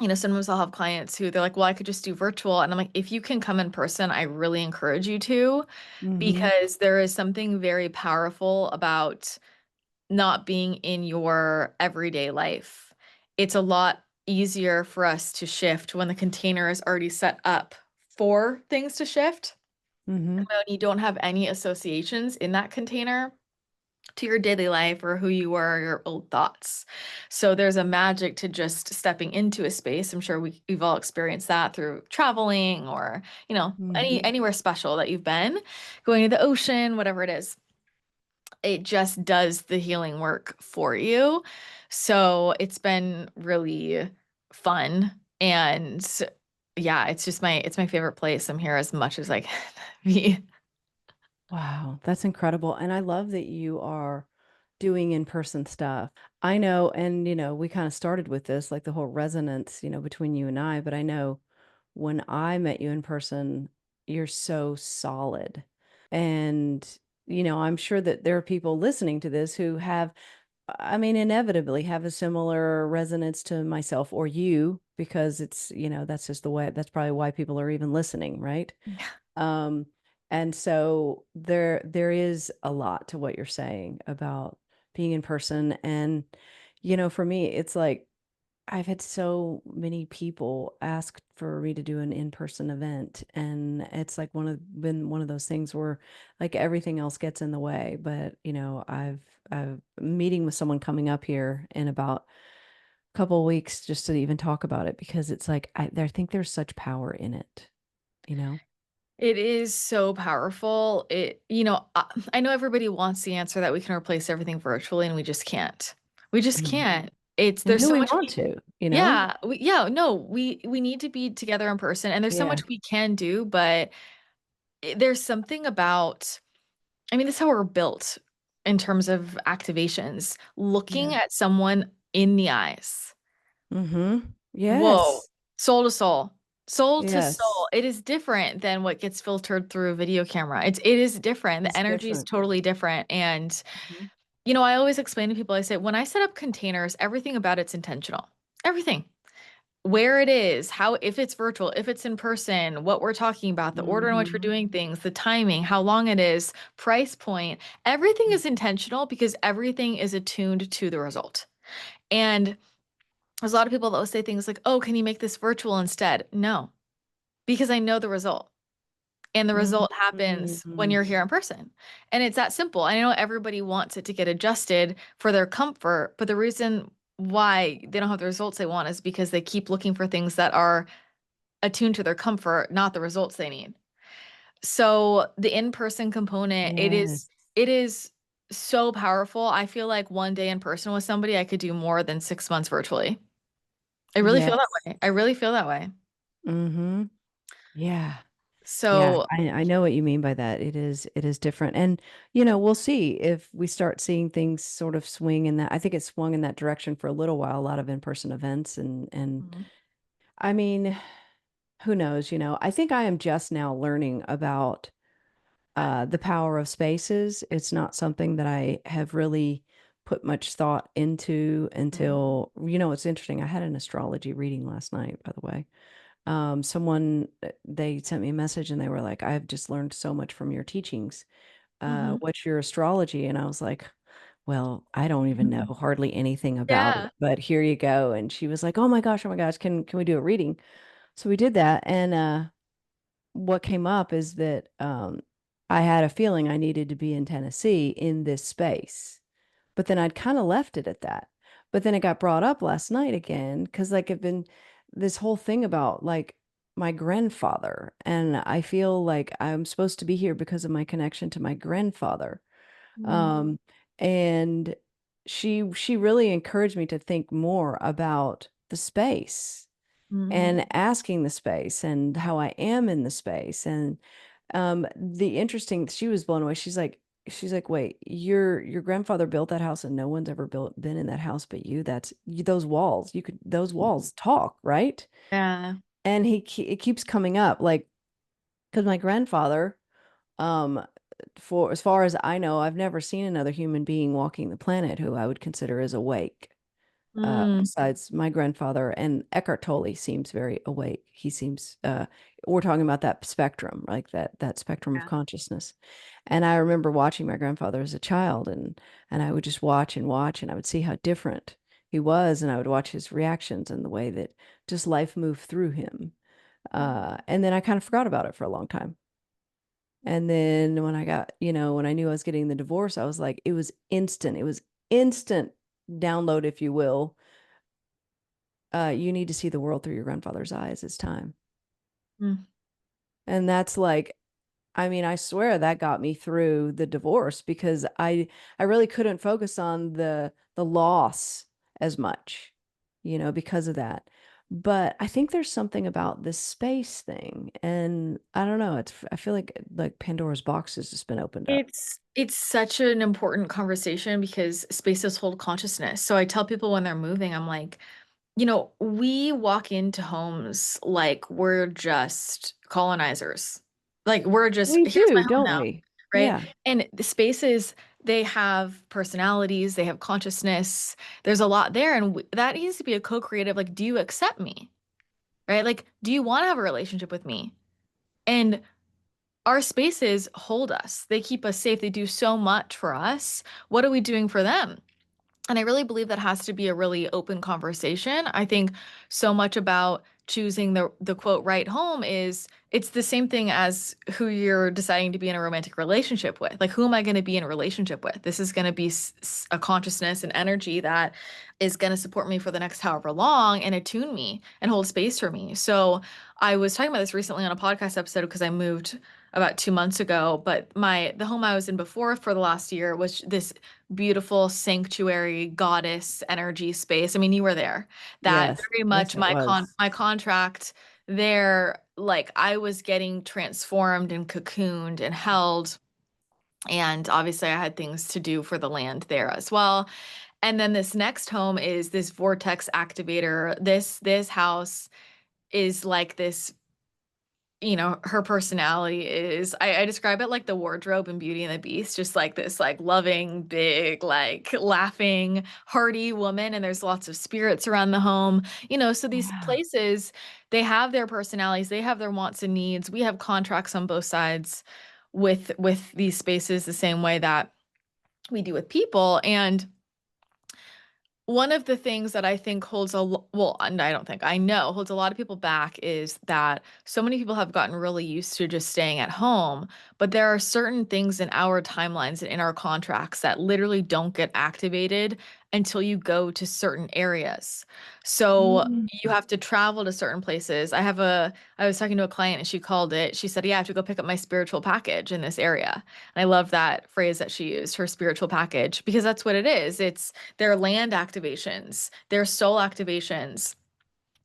sometimes I'll have clients who they're like, well, I could just do virtual. And I'm like, if you can come in person, I really encourage you to, Mm-hmm. because there is something very powerful about not being in your everyday life. It's a lot easier for us to shift when the container is already set up for things to shift. Mm-hmm. When you don't have any associations in that container to your daily life or who you were, your old thoughts. So there's a magic to just stepping into a space. I'm sure we've all experienced that through traveling or, Mm-hmm. anywhere special that you've been, going to the ocean, whatever it is. It just does the healing work for you. So it's been really fun. And yeah, it's my favorite place. I'm here as much as I can be. Wow, that's incredible. And I love that you are doing in-person stuff. I know, and we kind of started with this, like the whole resonance, between you and I, but I know when I met you in person, you're so solid. And, I'm sure that there are people listening to this who have, I mean, inevitably have a similar resonance to myself or you, because that's just the way, that's probably why people are even listening, right? Um, and so there is a lot to what you're saying about being in person. And, for me, it's like I've had so many people ask for me to do an in-person event. And it's like been one of those things where like everything else gets in the way. But, I've meeting with someone coming up here in about couple weeks just to even talk about it because it's like I think there's such power in it, you know? It is so powerful. I know everybody wants the answer that we can replace everything virtually, and we just can't. We just Mhm. can't. And There's do so we much want to, you know? yeah, yeah, no, we need to be together in person, and there's so Yeah. much we can do, but there's something about, I mean, this is how we're built in terms of activations. Yeah. Looking at someone in the eyes. Mm-hmm. Whoa, Yes. soul to soul. Soul to Yes. soul. It is different than what gets filtered through a video camera. It is different. The It's energy is different. totally different. And, Mhm. I always explain to people, I say, when I set up containers, everything about it's intentional. Everything. Where it is, how, if it's virtual, if it's in person, what we're talking about, the order in which we're Mhm. doing things, the timing, how long it is, price point, everything is intentional because everything is attuned to the result. And there's a lot of people that will say things like, oh, can you make this virtual instead? No, because I know the result. And the result happens when Mhm. you're here in person. And it's that simple. I know everybody wants it to get adjusted for their comfort, but the reason why they don't have the results they want is because they keep looking for things that are attuned to their comfort, not the results they need. So the in-person component, it is Yes. it is so powerful. I feel like one day in person with somebody, I could do more than 6 months virtually. I really feel that Yes. way. I really feel that way. Mm-hmm. Yeah. Yeah, So, I know what you mean by that. It is different. And we'll see if we start seeing things sort of swing in that. I think it swung in that direction for a little while, a lot of in-person events and Mhm. I mean, who knows, I think I am just now learning about the power of spaces. It's not something that I have really put much thought into until, it's interesting. I had an astrology reading last night, by the way. Someone they sent me a message and they were like, I've just learned so much from your teachings. Mhm. What's your astrology? And I was like, well, I don't even know hardly anything about it, Yeah. but here you go. And she was like, oh my gosh, can we do a reading? So we did that. And what came up is that I had a feeling I needed to be in Tennessee in this space. But then I'd kind of left it at that. But then it got brought up last night again because like I've been this whole thing about like my grandfather, and I feel like I'm supposed to be here because of my connection to my grandfather. Mhm. Um, and she really encouraged me to think more about the space Mhm. and asking the space and how I am in the space. And the interesting, she was blown away. She's like, wait, your grandfather built that house and no one's ever been in that house but you. Those walls. Those walls talk, right? Yeah. And it keeps coming up like because my grandfather, um, for as far as I know, I've never seen another human being walking the planet who I would consider as awake Mm. besides my grandfather. And Eckhart Tolle seems very awake. He seems we're talking about that spectrum, like that spectrum of Yeah. consciousness. And I remember watching my grandfather as a child, and I would just watch and watch, and I would see how different he was, and I would watch his reactions and the way that just life moved through him. And then I kind of forgot about it for a long time. And then when I knew I was getting the divorce, I was like, it was instant. It was instant download, if you will. You need to see the world through your grandfather's eyes. It's time. Mm. And that's like, I mean, I swear that got me through the divorce because I really couldn't focus on the loss as much, because of that. But I think there's something about this space thing, and I don't know. I feel like Pandora's box has just been opened up. It's such an important conversation because spaces hold consciousness. So I tell people when they're moving, I'm like, we walk into homes like we're just colonizers. Like we're just, We here's my do, home don't now, we? right? Yeah. And the spaces, they have personalities, they have consciousness. There's a lot there. And that needs to be a co-creative, like, do you accept me? Right? Like, do you want to have a relationship with me? And our spaces hold us. They keep us safe. They do so much for us. What are we doing for them? And I really believe that has to be a really open conversation. I think so much about choosing the quote right home is it's the same thing as who you're deciding to be in a romantic relationship with. Like, who am I going to be in a relationship with? This is going to be a consciousness and energy that is going to support me for the next however long and attune me and hold space for me. So I was talking about this recently on a podcast episode because I moved about 2 months ago, but the home I was in before for the last year was this beautiful sanctuary goddess energy space. I mean, you were there. That Yes. very Yes, much it was. my contract there, like I was getting transformed and cocooned and held. And obviously I had things to do for the land there as well. And then this next home is this vortex activator. This house is like this, her personality is, I describe it like the wardrobe in Beauty and the Beast, just like this like loving, big, like laughing, hearty woman. And there's lots of spirits around the home. So these Yeah. places, they have their personalities, they have their wants and needs. We have contracts on both sides with these spaces the same way that we do with people. And one of the things that I think well, and I don't think, I know holds a lot of people back is that so many people have gotten really used to just staying at home, but there are certain things in our timelines and in our contracts that literally don't get activated until you go to certain areas. So Mm. you have to travel to certain places. I was talking to a client and she said, yeah, I have to go pick up my spiritual package in this area. And I love that phrase that she used, her spiritual package, because that's what it is. It's their land activations, their soul activations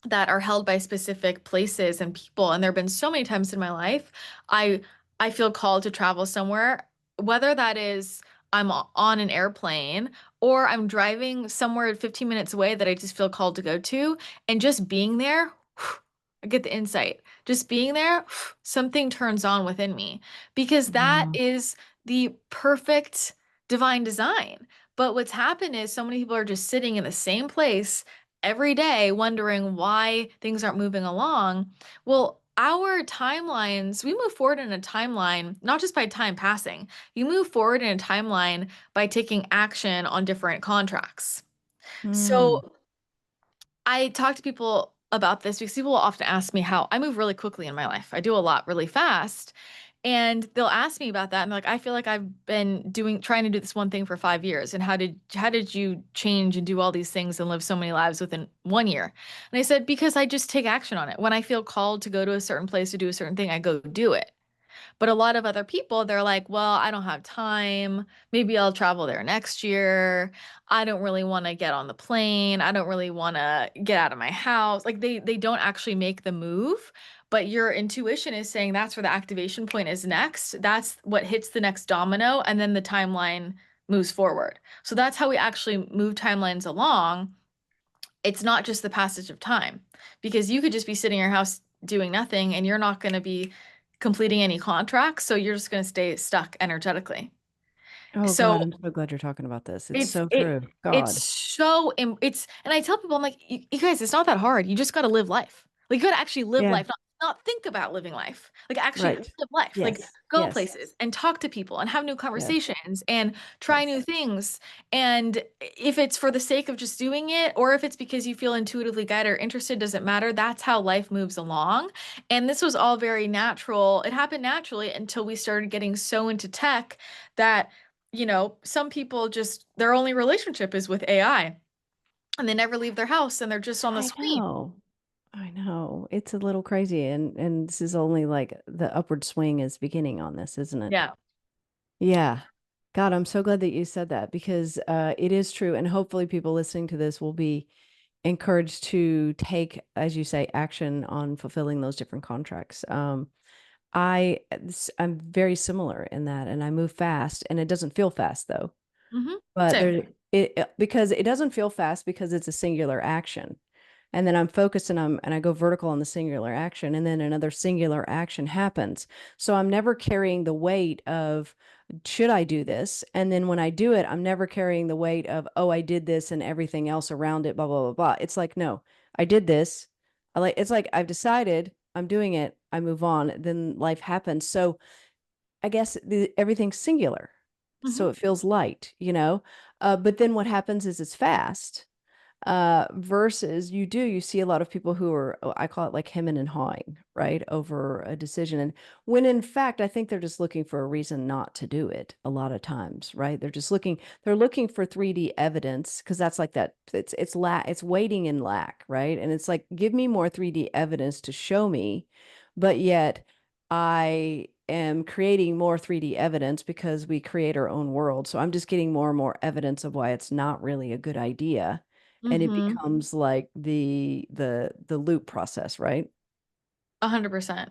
that are held by specific places and people. And there have been so many times in my life, I I feel called to travel somewhere, whether that is on an airplane or I'm driving somewhere 15 minutes away that I just feel called to go to, and just being there, I get the insight. Just being there, something turns on within me because that Wow. is the perfect divine design. But what's happened is so many people are just sitting in the same place every day wondering why things aren't moving along. Well, our timelines, we move forward in a timeline, not just by time passing. You move forward in a timeline by taking action on different contracts. Mm. So I talk to people about this because people will often ask me how I move really quickly in my life. I do a lot really fast. And they'll ask me about that. And like, I feel like I've been trying to do this one thing for 5 years. And how did you change and do all these things and live so many lives within 1 year? And I said, because I just take action on it. When I feel called to go to a certain place to do a certain thing, I go do it. But a lot of other people, they're like, well, I don't have time. Maybe I'll travel there next year. I don't really want to get on the plane. I don't really want to get out of my house. Like they don't actually make the move, but your intuition is saying that's where the activation point is next. That's what hits the next domino, and then the timeline moves forward. So that's how we actually move timelines along. It's not just the passage of time, because you could just be sitting in your house doing nothing and you're not going to be completing any contracts, so you're just going to stay stuck energetically. Oh So God, I'm so glad you're talking about this. It's it's so it true. it's God. so it's and I tell people, I'm like, you guys, it's not that hard. You just got to live life. Like, you got to actually live Yeah. life, not think about living life. Like, actually Right. live life. Like, Yes. go Yes. places and talk to people and have new Yes. conversations and try new Yes. things. And if it's for the sake of just doing it, or if it's because you feel intuitively guided or interested, doesn't matter. That's how life moves along. And this was all very natural. It happened naturally until we started getting so into tech that some people just their only relationship is with AI, and they never leave their house and they're just on the I screen. know. I know. It's a little crazy, and this is only like the upward swing is beginning on this, isn't it? Yeah. Yeah. God, I'm so glad that you said that because it is true. And hopefully people listening to this will be encouraged to take, as you say, action on fulfilling those different contracts. I'm very similar in that, and I move fast, and it doesn't feel fast though. But Same. because it doesn't feel fast because it's a singular action. And then I'm focused and I go vertical on the singular action, and then another singular action happens. So I'm never carrying the weight of should I do this? And then when I do it, I'm never carrying the weight of, oh, I did this and everything else around it, blah, blah, blah, blah. It's like, no, I did this. It's like I've decided I'm doing it. I move on. Then life happens. So I guess everything's singular. So Hmm. it feels light. But then what happens is it's fast. Versus you see a lot of people who are, oh, I call it like hemming and hawing, right, over a decision. And when in fact, I think they're just looking for a reason not to do it a lot of times, right? They're looking for 3D evidence because that's like that. It's waiting in lack, right? And it's like, give me more 3D evidence to show me, but yet I am creating more 3D evidence because we create our own world. So I'm just getting more and more evidence of why it's not really a good idea, and it Mm-hmm. becomes like the loop process, right? 100%.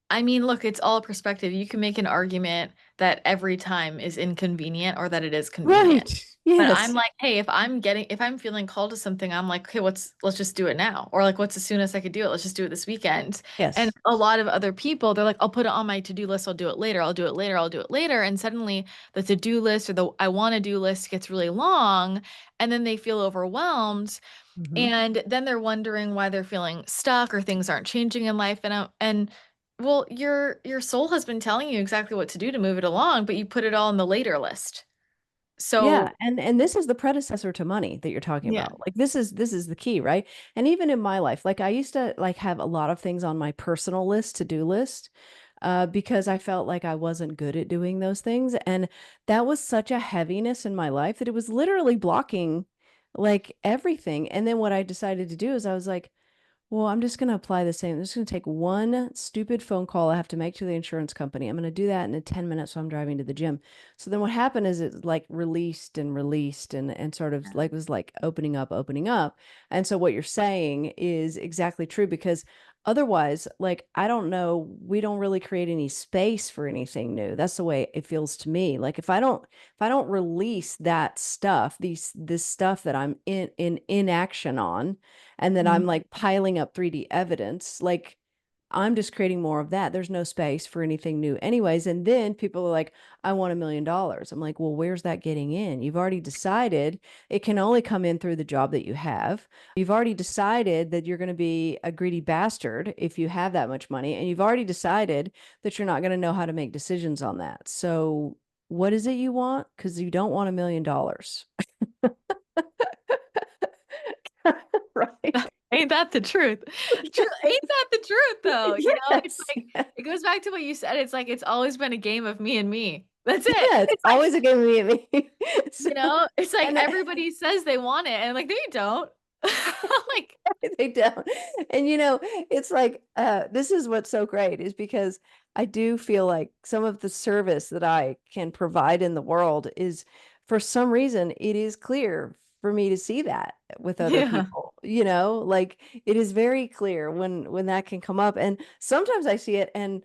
I mean, look, it's all perspective. You can make an argument that every time is inconvenient or that it is convenient. Right. But I'm Yes. like, hey, if I'm feeling called to something, I'm like, okay, let's just do it now. Or like, what's the soonest I could do it? Let's just do it this weekend. And Yes. a lot of other people, they're like, I'll put it on my to-do list. I'll do it later. I'll do it later. I'll do it later. And suddenly the to-do list or the I want to do list gets really long. And then they feel overwhelmed. Hmm. And then they're wondering why they're feeling stuck or things aren't changing in life. And well, your soul has been telling you exactly what to do to move it along, but you put it all on the later list. Yeah, So, and this is the predecessor to money that you're talking yeah. about. Like this is the key, right? And even in my life, like I used to like have a lot of things on my personal list, to-do list, because I felt like I wasn't good at doing those things. And that was such a heaviness in my life that it was literally blocking like everything. And then what I decided to do is I was like, well, I'm just going to apply the same. I'm just going to take one stupid phone call I have to make to the insurance company. I'm going to do that in 10 minutes while I'm driving to the gym. So then what happened is it like released and sort of like was like opening up, opening up. And so what you're saying is exactly true because otherwise, like, I don't know, we don't really create any space for anything new. That's the way it feels to me. Like if I don't release that stuff, this stuff that I'm in action on, and then I'm Mhm. like piling up 3D evidence, like I'm just creating more of that. There's no space for anything new anyways. And then people are like, I want $1 million. I'm like, well, where's that getting in? You've already decided it can only come in through the job that you have. You've already decided that you're going to be a greedy bastard if you have that much money. And you've already decided that you're not going to know how to make decisions on that. So what is it you want? Because you don't want $1 million. Right. Ain't that the truth? True, ain't that the truth though? You know, it's Yes. like it goes back to what you said. It's like it's always been a game of me and me. That's it. Yeah, it's It's like, always a game of me and me. So, you know, it's like and everybody says they want it, and I'm like, no, you don't. Like, they don't. And it's like this is what's so great is because I do feel like some of the service that I can provide in the world is for some reason it is clear for me to see that with other yeah. people. Like it is very clear when that can come up. And sometimes I see it and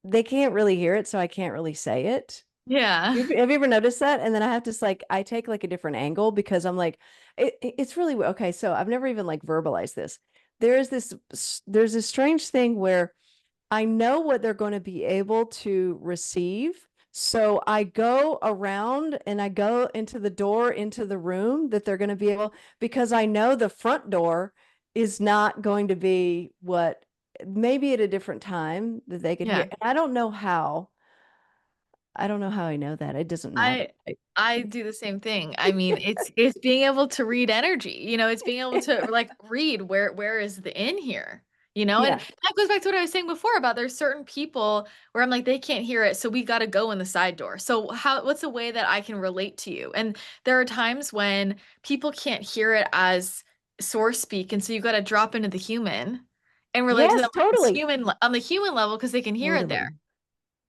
they can't really hear it, so I can't really say it. Yeah. Have you ever noticed that? And then I have to like I take like a different angle because I'm like it's really okay. So I've never even like verbalized this. There's this strange thing where I know what they're going to be able to receive. So I go around and I go into the door into the room that they're going to be able, because I know the front door is not going to be what, maybe at a different time that they could hear. Yeah. And I don't know how I know that. It doesn't matter. I I do the same thing. I mean, it's being able to read energy, you know, it's being able to like read where is the in here, you know? And Yeah. that goes back to what I was saying before about there's certain people where I'm like they can't hear it, so we got to go in the side door. So what's a way that I can relate to you? And there are times when people can't hear it as source speak, and so you got to drop into the human and relate to them Yes, totally. on the human level because they can hear it there. Totally.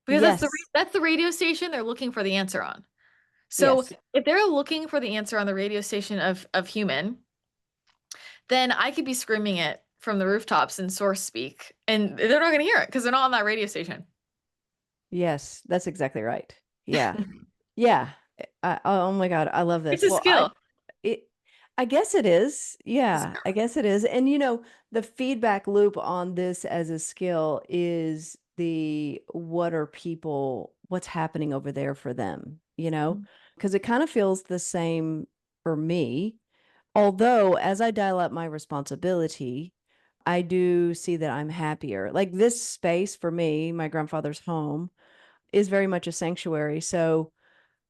Because Yes. that's the radio station they're looking for the answer on. So Yes. if they're looking for the answer on the radio station of human, then I could be screaming it from the rooftops in source speak, and they're not going to hear it because they're not on that radio station. Yes. That's exactly right. Yeah. Yeah. Oh my God, I love It's this. a Well, skill. it, I guess it is. It's Yeah, I guess it is. And the feedback loop on this as a skill is what's happening over there for them, because it kind of feels the same for me. Although, as I dial up my responsibility, I do see that I'm happier. Like this space for me, my grandfather's home, is very much a sanctuary. So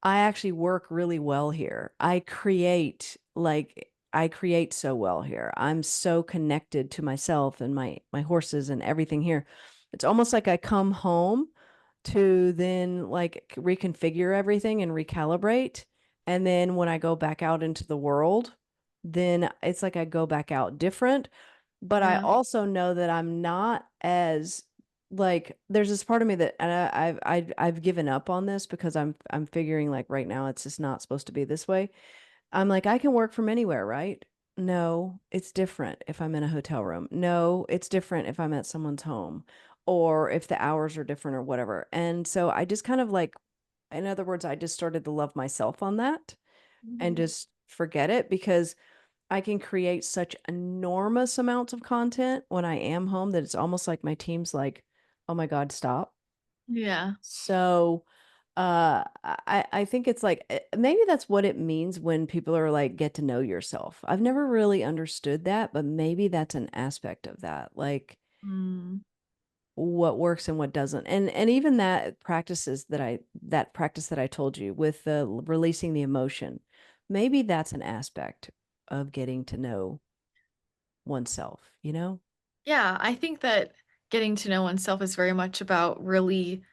I actually work really well here. I create like I create so well here. I'm so connected to myself and my horses and everything here. It's almost like I come home to then like reconfigure everything and recalibrate. And then when I go back out into the world, then it's like I go back out different. But I Yeah. also know that I'm not as like there's this part of me that and I've given up on this because I'm figuring like right now it's just not supposed to be this way. I'm like, I can work from anywhere, right? No, it's different if I'm in a hotel room. No, it's different if I'm at someone's home or if the hours are different or whatever. And so I just kind of like, in other words, I just started to love myself on that and Mhm. just forget it because I can create such enormous amounts of content when I am home that it's almost like my team's like, oh my God, stop. Yeah. So I think it's like maybe that's what it means when people are like get to know yourself. I've never really understood that, but maybe that's an aspect of that. Like Mm. what works and what doesn't. And even that practice that I told you with the releasing the emotion, maybe that's an aspect of getting to know oneself, you know? Yeah, I think that getting to know oneself is very much about really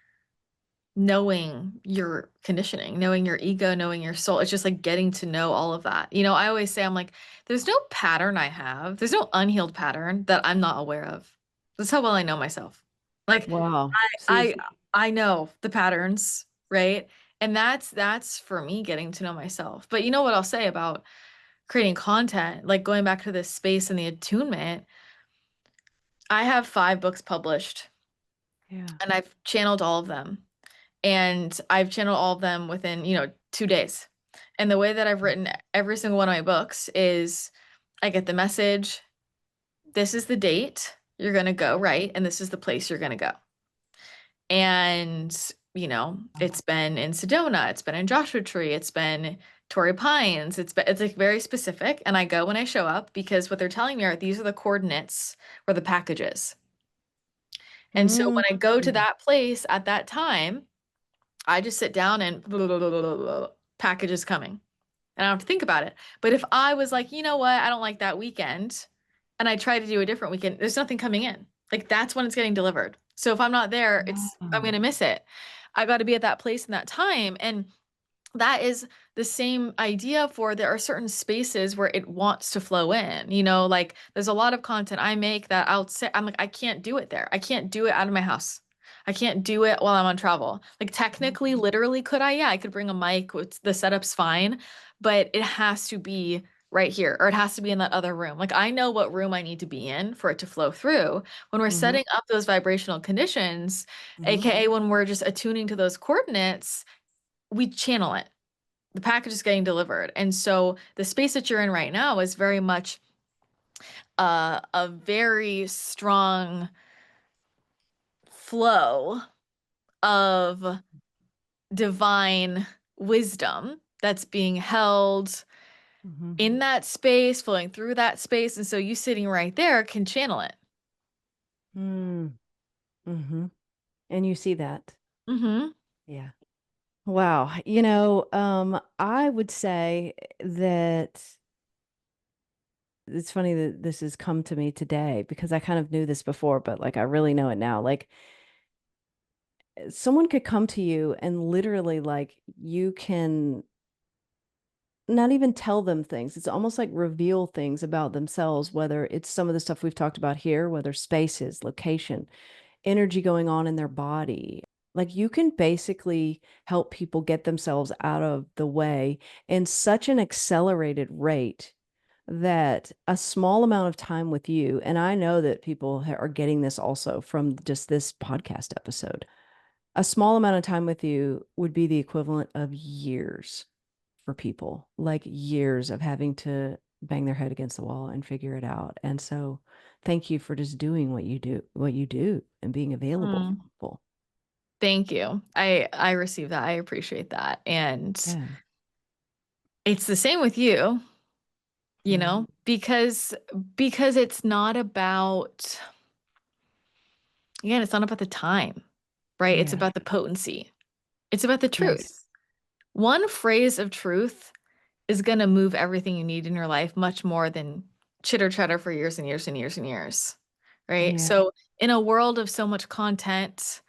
knowing your conditioning, knowing your ego, knowing your soul. It's just like getting to know all of that. I always say, I'm like, there's no pattern I have, there's no unhealed pattern that I'm not aware of. That's how well I know myself. Like Wow. I See, I know the patterns, right? And that's for me getting to know myself. But you know what I'll say about creating content, like going back to this space and the attunement, I have 5 books published yeah. and I've channeled all of them. And I've channeled all of them within, 2 days. And the way that I've written every single one of my books is I get the message, this is the date you're going to go, right? And this is the place you're going to go. And, it's been in Sedona, it's been in Joshua Tree, it's been Torrey Pines, it's like very specific. And I go when I show up because what they're telling me are these are the coordinates where the package is. And so Mm. when I go to that place at that time, I just sit down and package is coming. And I don't have to think about it. But if I was like, you know what, I don't like that weekend, and I try to do a different weekend, there's nothing coming in. Like that's when it's getting delivered. So if I'm not there, I'm Wow. gonna miss it. I got to be at that place in that time. And that is the same idea for there are certain spaces where it wants to flow in. Like there's a lot of content I make that I'll say, I'm like, I can't do it there. I can't do it out of my house. I can't do it while I'm on travel. Like technically, literally, could I? Yeah, I could bring a mic. The setup's fine, but it has to be right here, or it has to be in that other room. Like I know what room I need to be in for it to flow through. When we're Mm-hmm. setting up those vibrational conditions, Mm-hmm. aka when we're just attuning to those coordinates, we channel it. The package is getting delivered. And so the space that you're in right now is very much a very strong flow of divine wisdom that's being held Mm-hmm. in that space, flowing through that space. And so you sitting right there can channel it. Mm-hmm. Mm-hmm. And you see that. Mm-hmm. Yeah. Wow. I would say that it's funny that this has come to me today because I kind of knew this before, but like I really know it now. Like someone could come to you and literally like you can not even tell them things. It's almost like reveal things about themselves, whether it's some of the stuff we've talked about here, whether spaces, location, energy going on in their body. Like you can basically help people get themselves out of the way in such an accelerated rate that a small amount of time with you, and I know that people are getting this also from just this podcast episode, a small amount of time with you would be the equivalent of years for people, like years of having to bang their head against the wall and figure it out. And so thank you for just doing what you do and being available for Mm. people. Thank you. I receive that. I appreciate that. And Yeah. it's the same with you, Mhm. because it's not about, again, it's not about the time, right? It's Yeah. about the potency. It's about the truth. Yes. One phrase of truth is going to move everything you need in your life much more than chitter chatter for years and years and years and years. Right. Yeah. So in a world of so much content,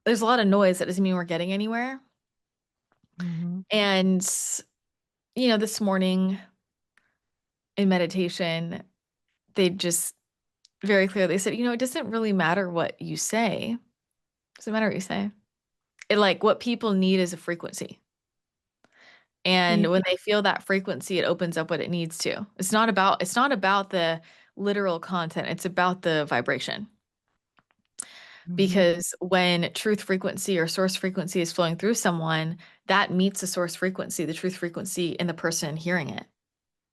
there's a lot of noise. That doesn't mean we're getting anywhere. Mm-hmm. And, this morning in meditation, they just very clearly said, it doesn't really matter what you say. It doesn't matter what you say. What people need is a frequency. Yeah. And when they feel that frequency, it opens up what it needs to. It's not about the literal content. It's about the vibration. Mm-hmm. Because when truth frequency or source frequency is flowing through someone, that meets the source frequency, the truth frequency in the person hearing it.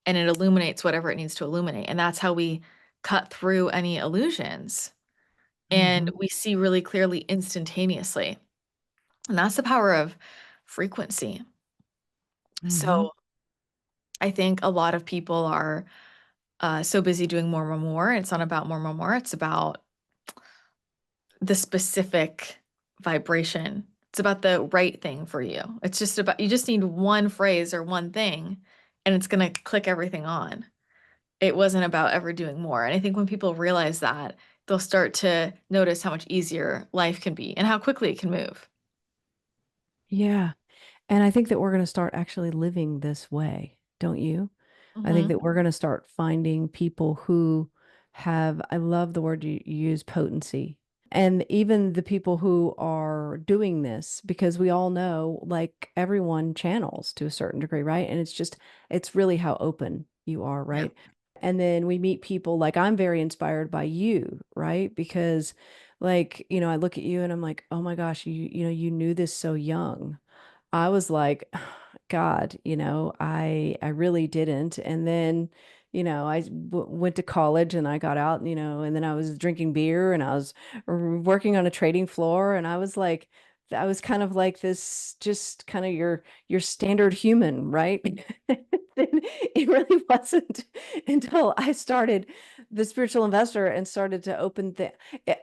And it illuminates whatever it needs to illuminate. And that's how we cut through any illusions. And Mm-hmm. we see really clearly instantaneously. And that's the power of frequency. Mm-hmm. So I think a lot of people are so busy doing more, more, more. It's not about more, more, more. It's about the specific vibration. It's about the right thing for you. It's just about, you just need one phrase or one thing, and it's going to click everything on. It wasn't about ever doing more. And I think when people realize that, they'll start to notice how much easier life can be and how quickly it can move. Yeah. And I think that we're going to start actually living this way, don't you? I think Hmm. that we're going to start finding people who have, I love the word you use, potency. And even the people who are doing this, because we all know, like everyone channels to a certain degree, right? And it's really how open you are, Yeah. right? And then we meet people like I'm very inspired by you, right? Because like, I look at you and I'm like, oh my gosh, you knew this so young. I was like, God, I really didn't. And then, I went to college and I got out, and then I was drinking beer and I was working on a trading floor and I was kind of like this, just kind of your standard human, right? It really wasn't until I started the spiritual investor and started to open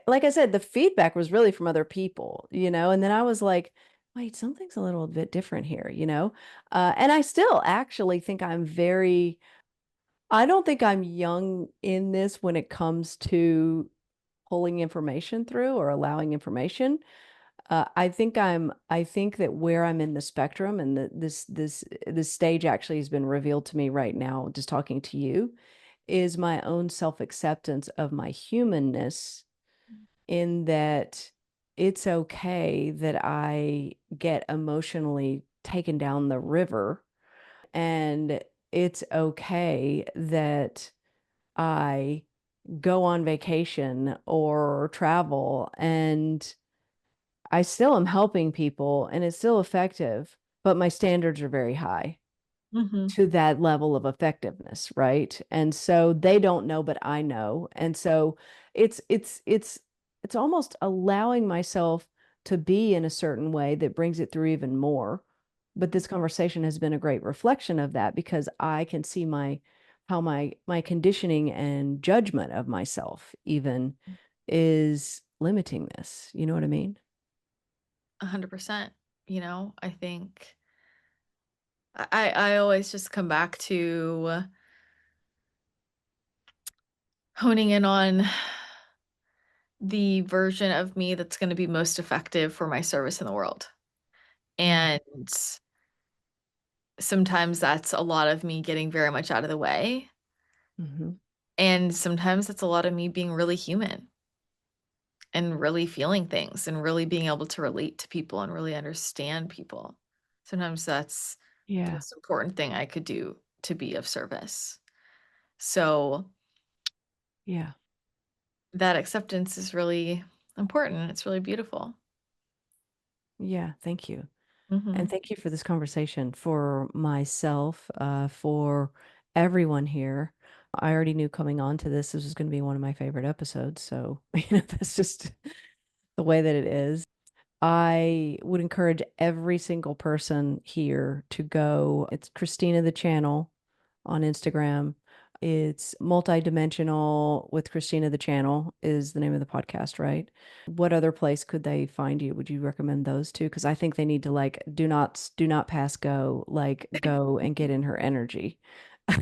like I said, the feedback was really from other people, and then I was like, wait, something's a little bit different here, and I still actually think I don't think I'm young in this when it comes to pulling information through or allowing information. I think that where I'm in the spectrum and this stage actually has been revealed to me right now, just talking to you, is my own self-acceptance of my humanness, in that it's okay that I get emotionally taken down the river, and it's okay that I go on vacation or travel, and I still am helping people and it's still effective, but my standards are very high Hmm. to that level of effectiveness, right? And so they don't know, but I know. And so it's it's it's it's almost allowing myself to be in a certain way that brings it through even more. But this conversation has been a great reflection of that, because I can see how my conditioning and judgment of myself even is limiting this. You know what I mean? 100%. I think I always just come back to honing in on the version of me that's going to be most effective for my service in the world. Mm. And sometimes that's a lot of me getting very much out of the way. Hmm. And sometimes it's a lot of me being really human and really feeling things and really being able to relate to people and really understand people. Sometimes that's the Yeah. most important thing I could do to be of service. So Yeah. that acceptance is really important. It's really beautiful. Yeah. Thank you. And Hmm. thank you for this conversation, for myself, for everyone here. I already knew coming on to this was going to be one of my favorite episodes. So, that's just the way that it is. I would encourage every single person here to go. It's Christina the Channel on Instagram. It's Multidimensional with Christina The Channel is the name of the podcast, right? What other place could they find you? Would you recommend those two? Because I think they need to like do not pass go, like go and get in her energy.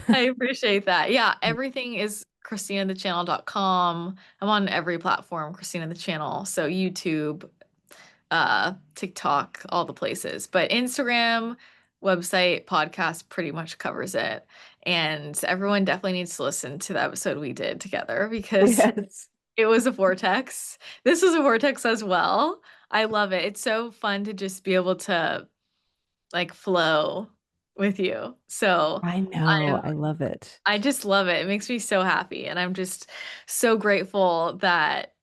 I appreciate that. Yeah, everything is ChristinaTheChannel.com. I'm on every platform, Christina the Channel. So YouTube, TikTok, all the places. But Instagram, website, podcast pretty much covers it. And everyone definitely needs to listen to the episode we did together because Yes. it was a vortex. This was a vortex as well. I love it. It's so fun to just be able to like flow with you. So I know. I'm I love it. I just love it. It makes me so happy. And I'm just so grateful that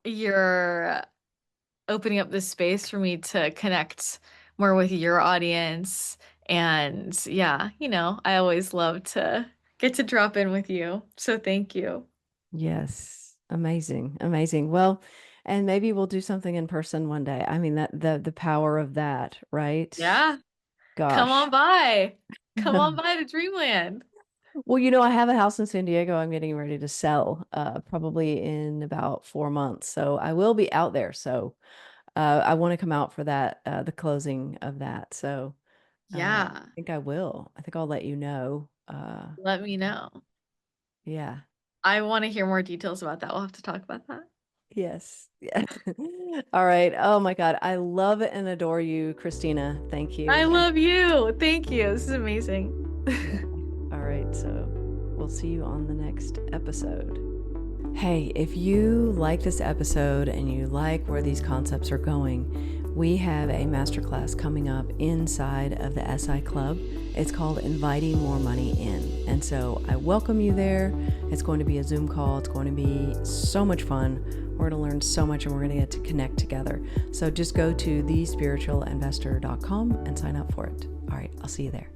you're opening up this space for me to connect more with your audience. And yeah, I always love to get to drop in with you. So thank you. Yes. Amazing. Amazing. Well, and maybe we'll do something in person one day. I mean that the power of that, right? Yeah. Come Gosh. on by. Come on by to Dreamland. Well, I have a house in San Diego I'm getting ready to sell probably in about 4 months. So I will be out there. So I want to come out for that, the closing of that. So I Yeah. think I will. I think I'll let you know. Let me know. Yeah. I want to hear more details about that. We'll have to talk about that. Yes. Yeah. All right. Oh my God. I love and adore you, Christina. Thank I you. love you. Thank you. This is amazing. Yeah. All right. So we'll see you on the next episode. Hey, if you like this episode and you like where these concepts are going, we have a masterclass coming up inside of the SI Club. It's called Inviting More Money In. And so I welcome you there. It's going to be a Zoom call. It's going to be so much fun. We're going to learn so much and we're going to get to connect together. So just go to thespiritualinvestor.com and sign up for it. All right, I'll see you there.